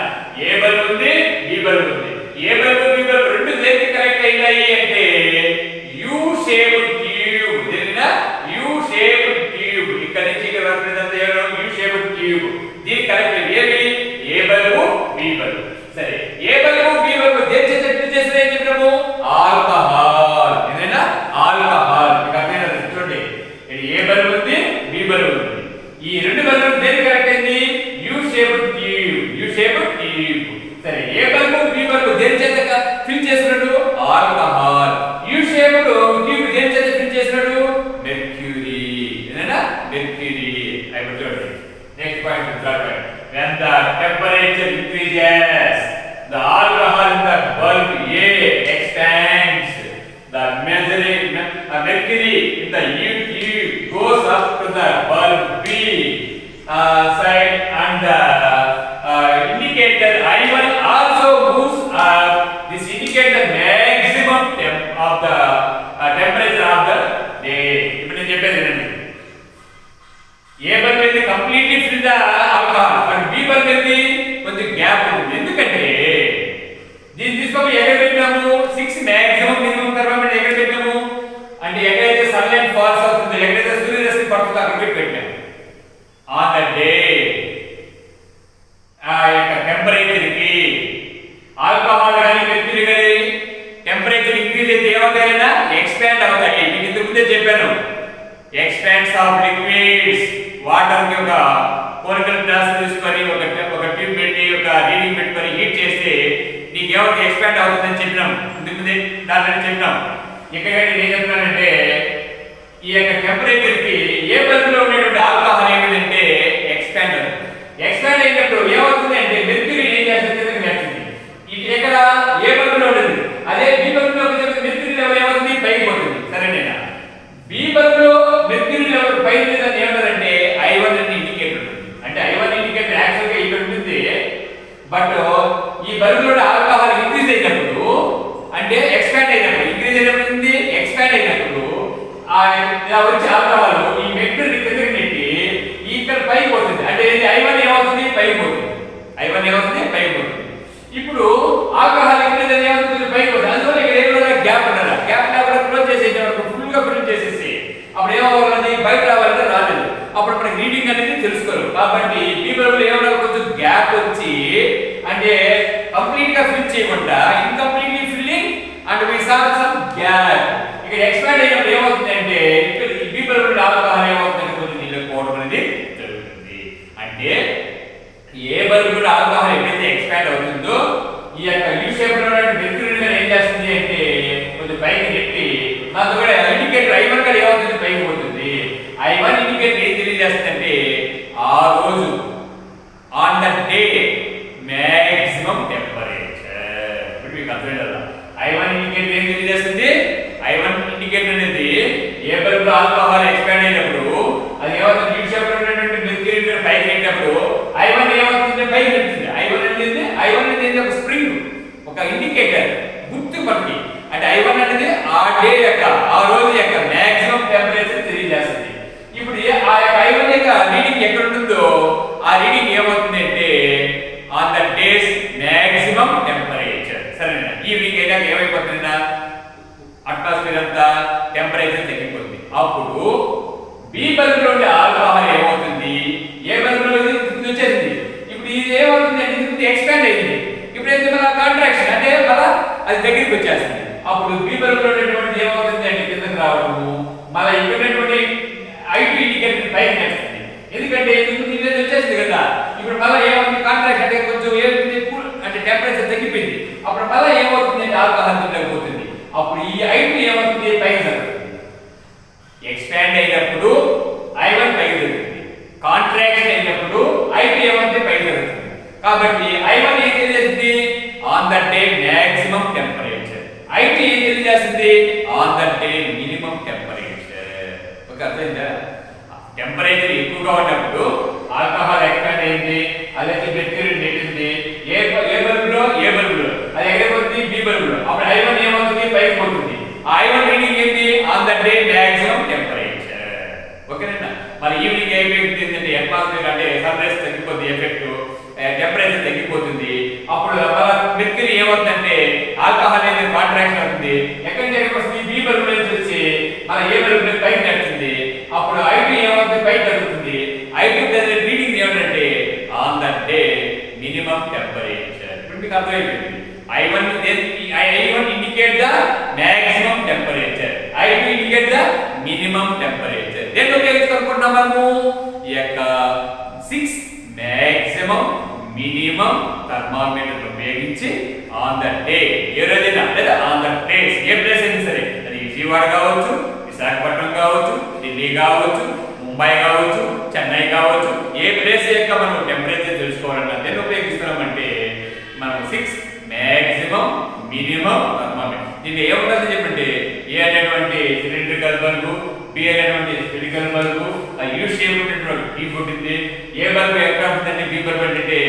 ఏ బల్బ్ ఉంది, బి బల్బ్ ఉంది. ఏ బల్బ్, బి బల్బ్ రెండు దేనికి కనెక్ట్ అయ్యాయి అంటే U-shaped tube. దేనినా? U-shaped tube. ఇక్కడ నుంచి ఇక్కడ వరకు U-shaped tube. దీనికి కనెక్ట్ ఏవి? ఏ బల్బు, బి బల్బు. సరే, ఏ బల్బు, బి బల్బు దేని చేత చేస్తున్నాయి చెప్పినాము? Alcohol. when the temperature increases, the alcohol in the bulb A expands, the mercury in the U goes up to the bulb B side, and the indicator I1 also moves up. This indicates the maximum of the temperature of the day. ఇప్పుడు నేను చెప్పేది ఏంటంటే ఏ బల్బ్ అయితే completely fill the alcohol, but B bulb అయితే కొంచెం గ్యాప్ ఉంటుంది. ఎందుకంటే దీన్ని తీసుకొని ఎక్కడ పెట్టాము, 6 మాక్సిమం మినిమం థర్మామీటర్ ఎక్కడ పెట్టాము అంటే ఎక్కడైతే సన్లైట్ ఫాల్స్ అవుతుందో, ఎక్కడైతే సూర్యరశ్మి పడుతుందో అక్కడ పెట్టాము. ఆన్ ద డే ఆ యొక్క టెంపరేచర్ కి ఆల్కహాల్ కానీ మెర్క్యూరీ కానీ టెంపరేచర్ ఇంక్రీజ్ అయితే ఏమవుతాయన్నా ఎక్స్పాండ్ అవుతాయి. మీకు ఇంతకు ముందే చెప్పాను, ఎక్స్పాండ్స్ ఆఫ్ లిక్విడ్స్. వాటర్ కి ఒక కోనికల్ గ్లాస్ తీసుకొని ఒక ట్యూబ్ పెట్టి ఒక రీడింగ్ పెట్టుకొని హీట్ చేస్తే నీకు ఏమైతే ఎక్స్పాండ్ అవుతుందని చెప్పినాం. ఇంతకు ముందే దాని చెప్పినాం. ఇక్కడ ఏం చెప్తున్నానంటే ఈ యొక్క టెంపరేచర్ కి ఏ బల్బులో ఉండేటువంటి ఆల్కహాల్ ఏమిటంటే ఎక్స్పాండ్ అవుతుంది. ఎక్స్పాండ్ అయినప్పుడు ఏమవుతుంది అంటే మెర్క్యూరీ ఏం చేస్తుంది, ఇది ఎక్కడ ఏ బల్బులో ఉంటుంది, అదే బి బల్బులో మెర్క్యూరీ లెవెల్ ఏమవుతుంది, పైకి పోతుంది. సరేనేనా? బి బల్బులో మెర్క్యూరీ లెవెల్ పైకి లేదని ఏమంటారంటే I1 అని ఇండికేటర్ ఉంటుంది. అంటే I1 ఇండికేటర్ యాక్చువల్ గా ఇక్కడ ఉంటుంది, బట్ ఈ బల్బులో ఆల్కహాల్ ఇంక్రీజ్ అయినప్పుడు అంటే ఎక్స్పాండ్ అయినప్పుడు, ఇంక్రీజ్ అయినప్పుడు ఎక్స్పాండ్ అయినప్పుడు ఇలా వచ్చే ఆల్కహాల్ ఈ మెర్క్యూరీ కిందకి నెట్టి ఇక్కడ పైకి పోతుంది. అంటే I1 ఏమవుతుంది, పైకి పోతుంది. I1 ఏమవుతుంది, పైకి పోతుంది. ఇప్పుడు ఆల్కహాల్ ఇంక్రీజ్ అయితే ఏమవుతుంది, పైకి పోతుంది. అందువల్ల ఇక్కడ ఏమైనా గ్యాప్ ఉండాలి. గ్యాప్ లేకుండా క్లోజ్ చేసేటప్పుడు ఫుల్ గా ఫిల్ చేసేసి అప్పుడు ఏమవ్వాలని బయట రావాలంటే రాలేదు. అప్పుడు మనకి రీడింగ్ అనేది తెలుసుకోరు. కాబట్టి బి బల్బులో ఏమైనా కొంచెం గ్యాప్ వచ్చి అంటే కంప్లీట్ గా ఫిల్ చేయకుండా incompletely filling and we saw some gap. ఇక్కడ ఎక్స్పాండ్ అయినప్పుడు ఏమవుతుంది అంటే బి బల్బులో ఆల్కహాల్ ఏమవుతుంది, కొంచెం నీళ్ళకి పోవడం అనేది జరుగుతుంది. అంటే ఏ బల్బులో ఆల్కహాల్ ఎప్పుడైతే ఎక్స్పాండ్ అవుతుందో ఈ యొక్క యూ షేప్ లో ఉన్న మెర్క్యూరీ ఏం చేస్తుంది అంటే కొంచెం పైకి నెట్టి దాంతో కూడా ఇండికేటర్ I1 కూడా ఏమవుతుంది, పైకి పోతుంది. I1 ఇండికేటర్ ఏం తెలియజేస్తుందంటే ఆ రోజు on the day maximum temperature. ఇప్పుడు మీకు అర్థమైందా? I1 ఇండికేటర్ ఏం తెలియజేస్తుంది, I1 ఇండికేటర్ అనేది ఏ బల్బులో ఆల్కహాల్ ఎక్స్పాండ్ అయినప్పుడు అది ఏమవుతుంది, యూ షేప్ లో ఉన్నటువంటి మెర్క్యూరీ పైకి నెట్టినప్పుడు I1 ఏమవుతుంది, పైకి నెట్టింది. I1 అనేది ఒక స్ప్రింగ్, ఒక ఇండికేటర్, గుర్తు పట్టి. అంటే I1 అనేది ఆ డే యొక్క ఆ రోజు యొక్క మాక్సిమం టెంపరేచర్ తెలియజేస్తుంది. ఇప్పుడు ఆ యొక్క I1 యొక్క రీడింగ్ ఎక్కడ ఉంటుందో ఆ రీడింగ్ ఏమవుతుంది అంటే on the days maximum temperature. సరేనా? ఈవినింగ్ అయినాక ఏమైపోతుందా, అట్మాస్ఫియర్ అంతా టెంపరేచర్ తగ్గిపోతుంది. అప్పుడు బి బల్బులో ఉండే ఆల్కహాల్ ఏమవుతుంది, ఏ బల్బులో వచ్చేసింది. ఇప్పుడు ఇది ఏమవుతుంది అంటే ఇది ఎక్స్పాండ్ అయింది. ఇప్పుడు ఏంటి మన కాంట్రాక్షన్ అంటే మళ్ళా అది దగ్గరికి వచ్చేస్తుంది. అప్పుడు బి బల్బులో ఉండేటువంటి ఏమవుతుంది అంటే కిందకి రావడము, మళ్ళీ ఇక్కడ ఉన్నటువంటి I2 ఇండికేటర్ పైకి చేస్తుంది. ఎందుకంటే ఇది వచ్చేసింది కదా. ఇప్పుడు మళ్ళీ ఏమవుతుంది, కాంట్రాక్షన్ అంటే కొంచెం ఏమవుతుంది అంటే టెంపరేచర్ తగ్గిపోయింది. అప్పుడు మళ్ళీ ఏమవుతుంది అంటే ఆల్కహాల్ తగ్గిపోతుంది. అప్పుడు ఈ I2 ఏమవుతుంది, పైకి జరుగుతుంది. ఎక్స్పాండ్ అయినప్పుడు I1 పైకి జరుగుతుంది, కాంట్రాక్షన్ అయినప్పుడు I2 ఏమవుతుంది, పైకి జరుగుతుంది. కాబట్టి I1 ఏం తెలియజేస్తుంది, on the day maximum temperature. I2 ఏం తెలియజేస్తుంది, on the day minimum temperature. Okay, అర్థమైందా? టెంపరేచర్ ఎక్కువగా ఉన్నప్పుడు ఆల్కహాల్ ఎక్స్పాండ్ అయింది, అదే మెర్క్యూరీ నెట్టింది. ఏ బల్బులో అది ఎక్కడ పోతుంది, బి బల్బులో. అప్పుడు I1 ఏమవుతుంది, పైకి పోతుంది. I1 రీడింగ్ ఏంటి, on the day maximum temperature. ఓకేనా? మరి ఈవినింగ్ అయిపోయింది ఏంటంటే అట్మాస్ఫియర్ అంటే సన్ రైజ్ తగ్గిపోతుంది, ఎఫెక్ట్ టెంపరేచర్ తగ్గిపోతుంది. అప్పుడు మెర్క్యూరీ ఏమవుతుందంటే ఆల్కహాల్ అనేది కాంట్రాక్షన్ అవుతుంది. ఎక్కడి నుంచి ఎక్కడికి వస్తుంది, బి బల్బులో నుంచి వచ్చి మన ఏ బల్బులో పైకి నడుస్తుంది. అప్పుడు I2 ఏమవుతుంది, పైకి తగ్గుతుంది. I2 రీడింగ్ ఏమంటే on the day minimum temperature. ఇప్పుడు మీకు అర్థమైపోయింది. I1 indicate the maximum temperature, I2 indicate the minimum temperature. దేంట్లో ఉపయోగించుకుంటున్నాం మనము, ఈ యొక్క 6 maximum minimum థర్మామీటర్ ఉపయోగించి ఆన్ ద డే ఏ రోజైనా లేదా on the place A place అయినా సరే, అది విజయవాడ కావచ్చు, విశాఖపట్నం కావచ్చు, ఢిల్లీ కావచ్చు, ముంబై ముంబై కావచ్చు, చెన్నై కావచ్చు, ఏ ప్లేస్ యొక్క మనం టెంపరేచర్ తెలుసుకోవాలన్నా దేన్ని ఉపయోగిస్తున్నామంటే మనం 6 మ్యాక్సిమం మినిమం థర్మామీటర్. దీనికి ఏముంటుంది చెప్పండి, ఏ అనేటువంటి సిలిండ్రికల్ బల్బు, బి అనేటువంటి స్పెరికల్ బల్బు, యూ షేప్ ఉన్నటువంటి ట్యూబ్ ఉంటుంది. ఏ బల్బు ఎక్కడ ఉంటుందంటే బి బల్బు అంటే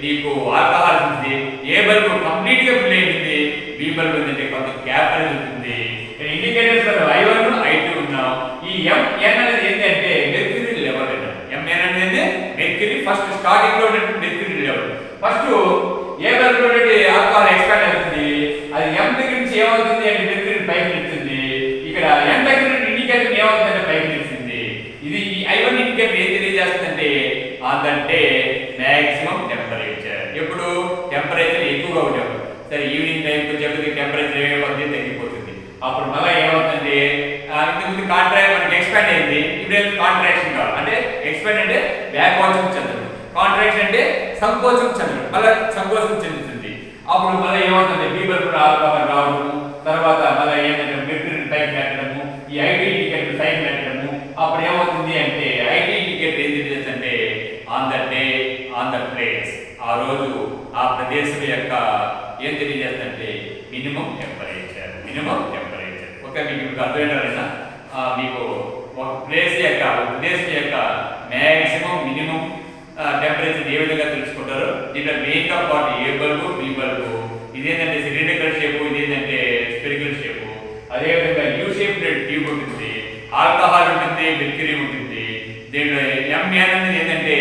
నీకు ఆల్కహాల్ ఉంటుంది. ఏ బల్బు కంప్లీట్ గా ఫిల్ అయింది, బి బల్బు ఏంటంటే కొంత గ్యాప్ అనేది ఉంటుంది. ఇండికేటర్స్ I1 I2 ఉన్నాం. ఈ MN అనేది ఏంటంటే మెర్క్యూరీ లెవెల్. MN అనేది మెర్క్యూరీ ఫస్ట్ స్టార్టింగ్ లో ఉన్నటువంటి మెర్క్యూరీ లెవెల్. ఫస్ట్ ఏ బల్బు నుండి ఆల్కహాల్ ఎక్స్పాండ్ అవుతుంది, అది M దగ్గర నుంచి ఏమవుతుంది అంటే మెర్క్యూరీ పైకి నిలుస్తుంది. ఇక్కడ N దగ్గర నుండి ఇండికేటర్ ఏమవుతుందంటే పైకి నిలుస్తుంది. ఇది ఈ I1 ఇండికేటర్ ఏం తెలియజేస్తుందంటే అదంటే మ్యాక్సిమం టెంపరేచర్. ఎప్పుడు టెంపరేచర్ ఎక్కువగా ఉండేది. సరే ఈవినింగ్ టైంకి వచ్చేప్పటికి టెంపరేచర్ ఏమవుతుంది, తగ్గిపోతుంది. అప్పుడు మళ్ళీ ఏమవుతుంది, ఇంతకుముందు కాంట్రాక్ట్ మనకి ఎక్స్పాండ్ అయింది, ఇప్పుడు కాంట్రాక్షన్ కావాలి. అంటే ఎక్స్పాండ్ అంటే వ్యాకోచం చెందడం, కాంట్రాక్షన్ అంటే సంకోచం చెందడం, మళ్ళీ సంకోచం చెందుతుంది. అప్పుడు మళ్ళీ ఏమవుతుంది, బి బల్బు ఆల్కహాల్ రావడము, తర్వాత మళ్ళీ ఏంటంటే మెర్క్యూరీ పైకి పెట్టడము, ఈ ఐటీ ఇండికేటర్ పైకి పెట్టడము. అప్పుడు ఏమవుతుంది అంటే ఐటీ ఇండికేటర్ ఏం తెలియజేస్తుందంటే on the day on the place, ఆ రోజు ఆ ప్రదేశం యొక్క ఏం తెలియజేస్తుందంటే minimum temperature. Minimum temperature okay, మీకు ఇప్పుడు అర్థమైనా మీకు ఒక ప్లేస్ యొక్క ప్రదేశం యొక్క మ్యాక్సిమం మినిమం టెంపరేచర్ ఏ విధంగా తెలుసుకుంటారో. దీంట్లో మెయిన్గా part A bulb, B bulb. ఇదేంటంటే సిలిండ్రికల్ షేపు, ఇదేంటంటే స్పెరికల్ షేపు. అదేవిధంగా యూ షేప్ ట్యూబ్ ఉంటుంది, ఆల్కహాల్ ఉంటుంది, మెర్క్యూరీ ఉంటుంది. దీంట్లో MN అనేది ఏంటంటే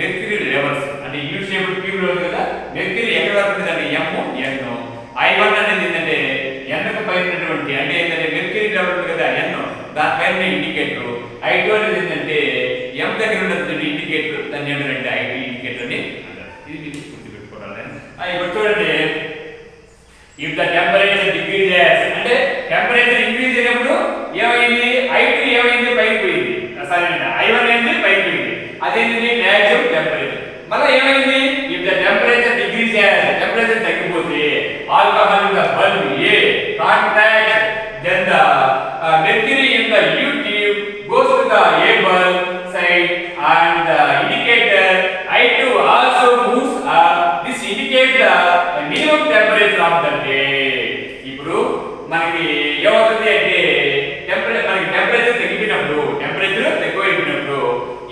మెర్క్యూరీ లెవెల్స్. అంటే యూ షేప్ ట్యూబ్ లో కదా మెర్క్యూరీ ఎక్కడ వరకు ఉంటుందంటే M, N. I1 అనేది ఏంటంటే Nకు పైనటువంటి అంటే ఏంటంటే మెర్క్యూరీ లెవెల్ ఉంది కదా N, దానిపైన ఇండికేటర్. I2 అనేది ఏంటంటే M దగ్గర ఉన్నటువంటి ఇండికేటర్, దాన్ని ఏంటంటే I2 ఇండికేటర్ అని అంటారు. ఇది మీకు గుర్తుపెట్టుకోవాలి. ఇప్పుడు చూడండి, ఇఫ్ ద టెంపరేచర్ డిక్రీజెస్ అంటే టెంపరేచర్ ఇంక్రీజ్ అయినప్పుడు ఏమైంది, I2 ఏమైంది, పైకి పోయింది. సరేనా, I1 ఏంది పైకి పోయింది, అదేంటి మ్యాక్సిమం టెంపరేచర్. మళ్ళీ ఏమైంది, if the temperature decreases temperature తగ్గిపోతే alcohol in the bulb A contract, then the mercury in the U tube goes to the A bulb side and the indicator I2 also moves up. This indicates the minimum temperature of the day. ఇప్పుడు మనకి ఏమవుతుంది అంటే మనకి టెంపరేచర్ తగ్గిపోయినప్పుడు, టెంపరేచర్ తక్కువైపోయినప్పుడు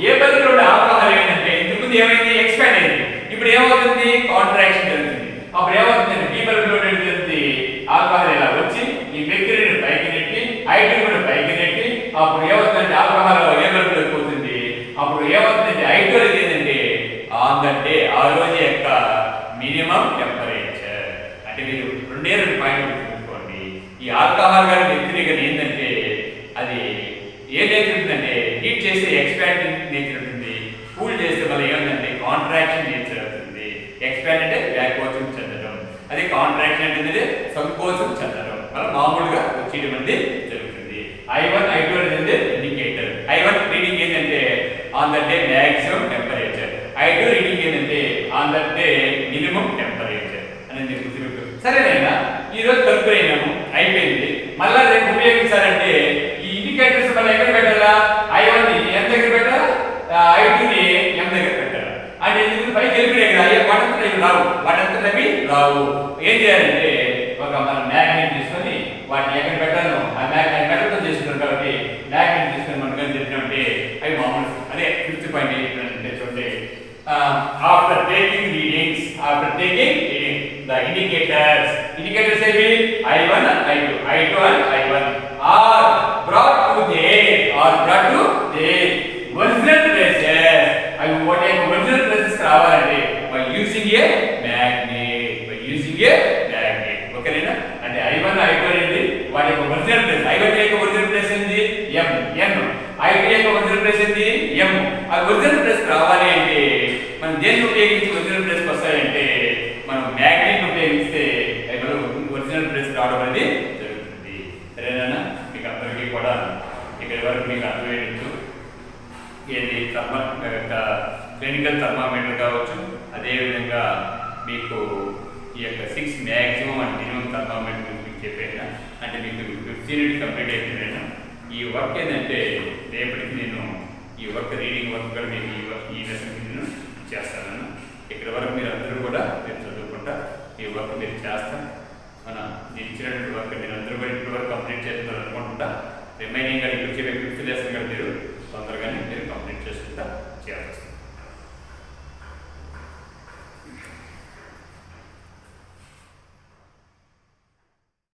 ఏ బల్బులో ఉండే ఆల్కహాల్ ఏంటంటే ఇంతకుముందు ఏమైంది, ఎక్స్పాండ్ అయింది. ఇప్పుడు ఏమవుతుంది, కాంట్రాక్షన్ జరుగుతుంది. అప్పుడు ఏమవుతుంది, బి బల్బులో జరుగుతుంది, ఆల్కహాల్ ఇలా వచ్చి ఈ మెర్క్యూరీని పైకి నెట్టి I2 కూడా పైకి నెట్టి అప్పుడు ఏమవుతుందంటే ఆల్కహాల్ ఏ బల్బులో పోతుంది. అప్పుడు ఏమవుతుందంటే I2 అనేది ఏంటంటే ఆన్ ద డే ఆ రోజు యొక్క మినిమం టెంపరేచర్. అంటే మీరు రెండు పాయింట్ గుర్తుంచుకోండి. ఈ ఆల్కహాల్ కానీ మెర్క్యూరీ కానీ ఏంటంటే అది ఏ నేచర్ ఉంటుందంటే హీట్ చేస్తే ఎక్స్పాండింగ్ నేచర్ ఉంటుంది, కూల్ చేస్తే మళ్ళీ ఏముందంటే కాంట్రాక్షన్ నేచర్ అవుతుంది. ఎక్స్పాండ్ అంటే వ్యాకోచం చెందడం, అదే కాంట్రాక్షన్ అంటే సంకోచం చెందడం, మళ్ళీ మామూలుగా వచ్చేయడం అనేది జరుగుతుంది. I1 I2 అనేది ఇండికేటర్. I1 రీడింగ్ ఏంటంటే on the day maximum temperature, I2 reading ఏంటంటే on the day minimum temperature అనేది గుర్తుపెట్టు. సరేనైనా ఈరోజు కలుపుకున్నాము, అయిపోయింది. మళ్ళీ రేపు ఉపయోగించాలంటే ఈ ఇండికేటర్స్ మళ్ళీ ఎక్కడ పెట్టాలా, I1 ని M దగ్గర పెట్టాలా, I2 ని M దగ్గర పెట్టాలా. అంటే ఇది పైకి వెళ్ళిపోయాయి కదా, వాటంతా ఇవి రావు, వాటంతా అవి రావు. ఏం చేయాలంటే ఒక మన మ్యాగ్నెట్ తీసుకొని వాటిని ఎక్కడ పెట్టాను ఆ మ్యాగ్నెట్ మెటల్తో చేసుకున్నాం కాబట్టి మ్యాగ్నెట్ తీసుకొని మనం కానీ చెప్పినట్టే అవి మామూలు. అదే 5th పాయింట్ ఏంటంటే చూడండి, after taking readings the indicators ఏవి I1 I2 and I1 are brought to their original places. అవి వాటి ఒరిజినల్ ప్లేసెస్ రావాలంటే by using a magnet. ఓకేనా, అంటే I1 I2 అనేది వాటి యొక్క ఒరిజినల్ ప్లేస్. I1 యొక్క ఒరిజినల్ ప్లేస్ ఏంది M, I2 యొక్క ఒరిజినల్ ప్లేస్ ఏంది M. ఆ ఒరిజినల్ ప్లేస్ రావాలి అంటే మనం దేన్ని ఉపయోగించి ఒరిజినల్ ప్లేస్ వస్తాయంటే మనం మ్యాగ్నెట్ ఉపయోగిస్తే ఒరిజినల్ ప్లేస్ రావడం అనేది జరుగుతుంది. సరేనా, మీకు అందరికీ కూడా ఇక్కడి వరకు మీకు అర్థమయ్యచ్చు. ఏది క్లినికల్ థర్మామీటర్ కావచ్చు, అదేవిధంగా మీకు ఈ యొక్క 6 మ్యాక్సిమం అండ్ మినిమం థర్మామీటర్ మీకు చెప్పాను. అంటే మీకు 15 కంప్లీట్ అయిపోయినా ఈ వర్క్ ఏంటంటే రేపటికి నేను ఈ వర్క్ రీడింగ్ వర్క్ కూడా మీకు ఈ లెసన్ నేను చేస్తాను. ఇక్కడ వరకు మీరు అందరూ కూడా మీరు చదువుకుంటా ఈ వర్క్ మీరు చేస్తాం. నేను ఇచ్చినటువంటి వర్క్ మీరు అందరూ కూడా ఇప్పటి వరకు కంప్లీట్ చేస్తారు అనుకుంటా. రిమైనింగ్ ఇప్పుడు చెప్పే 5th లెసన్ కూడా మీరు తొందరగానే మీరు కంప్లీట్ చేసుకుంటా చేస్తారు.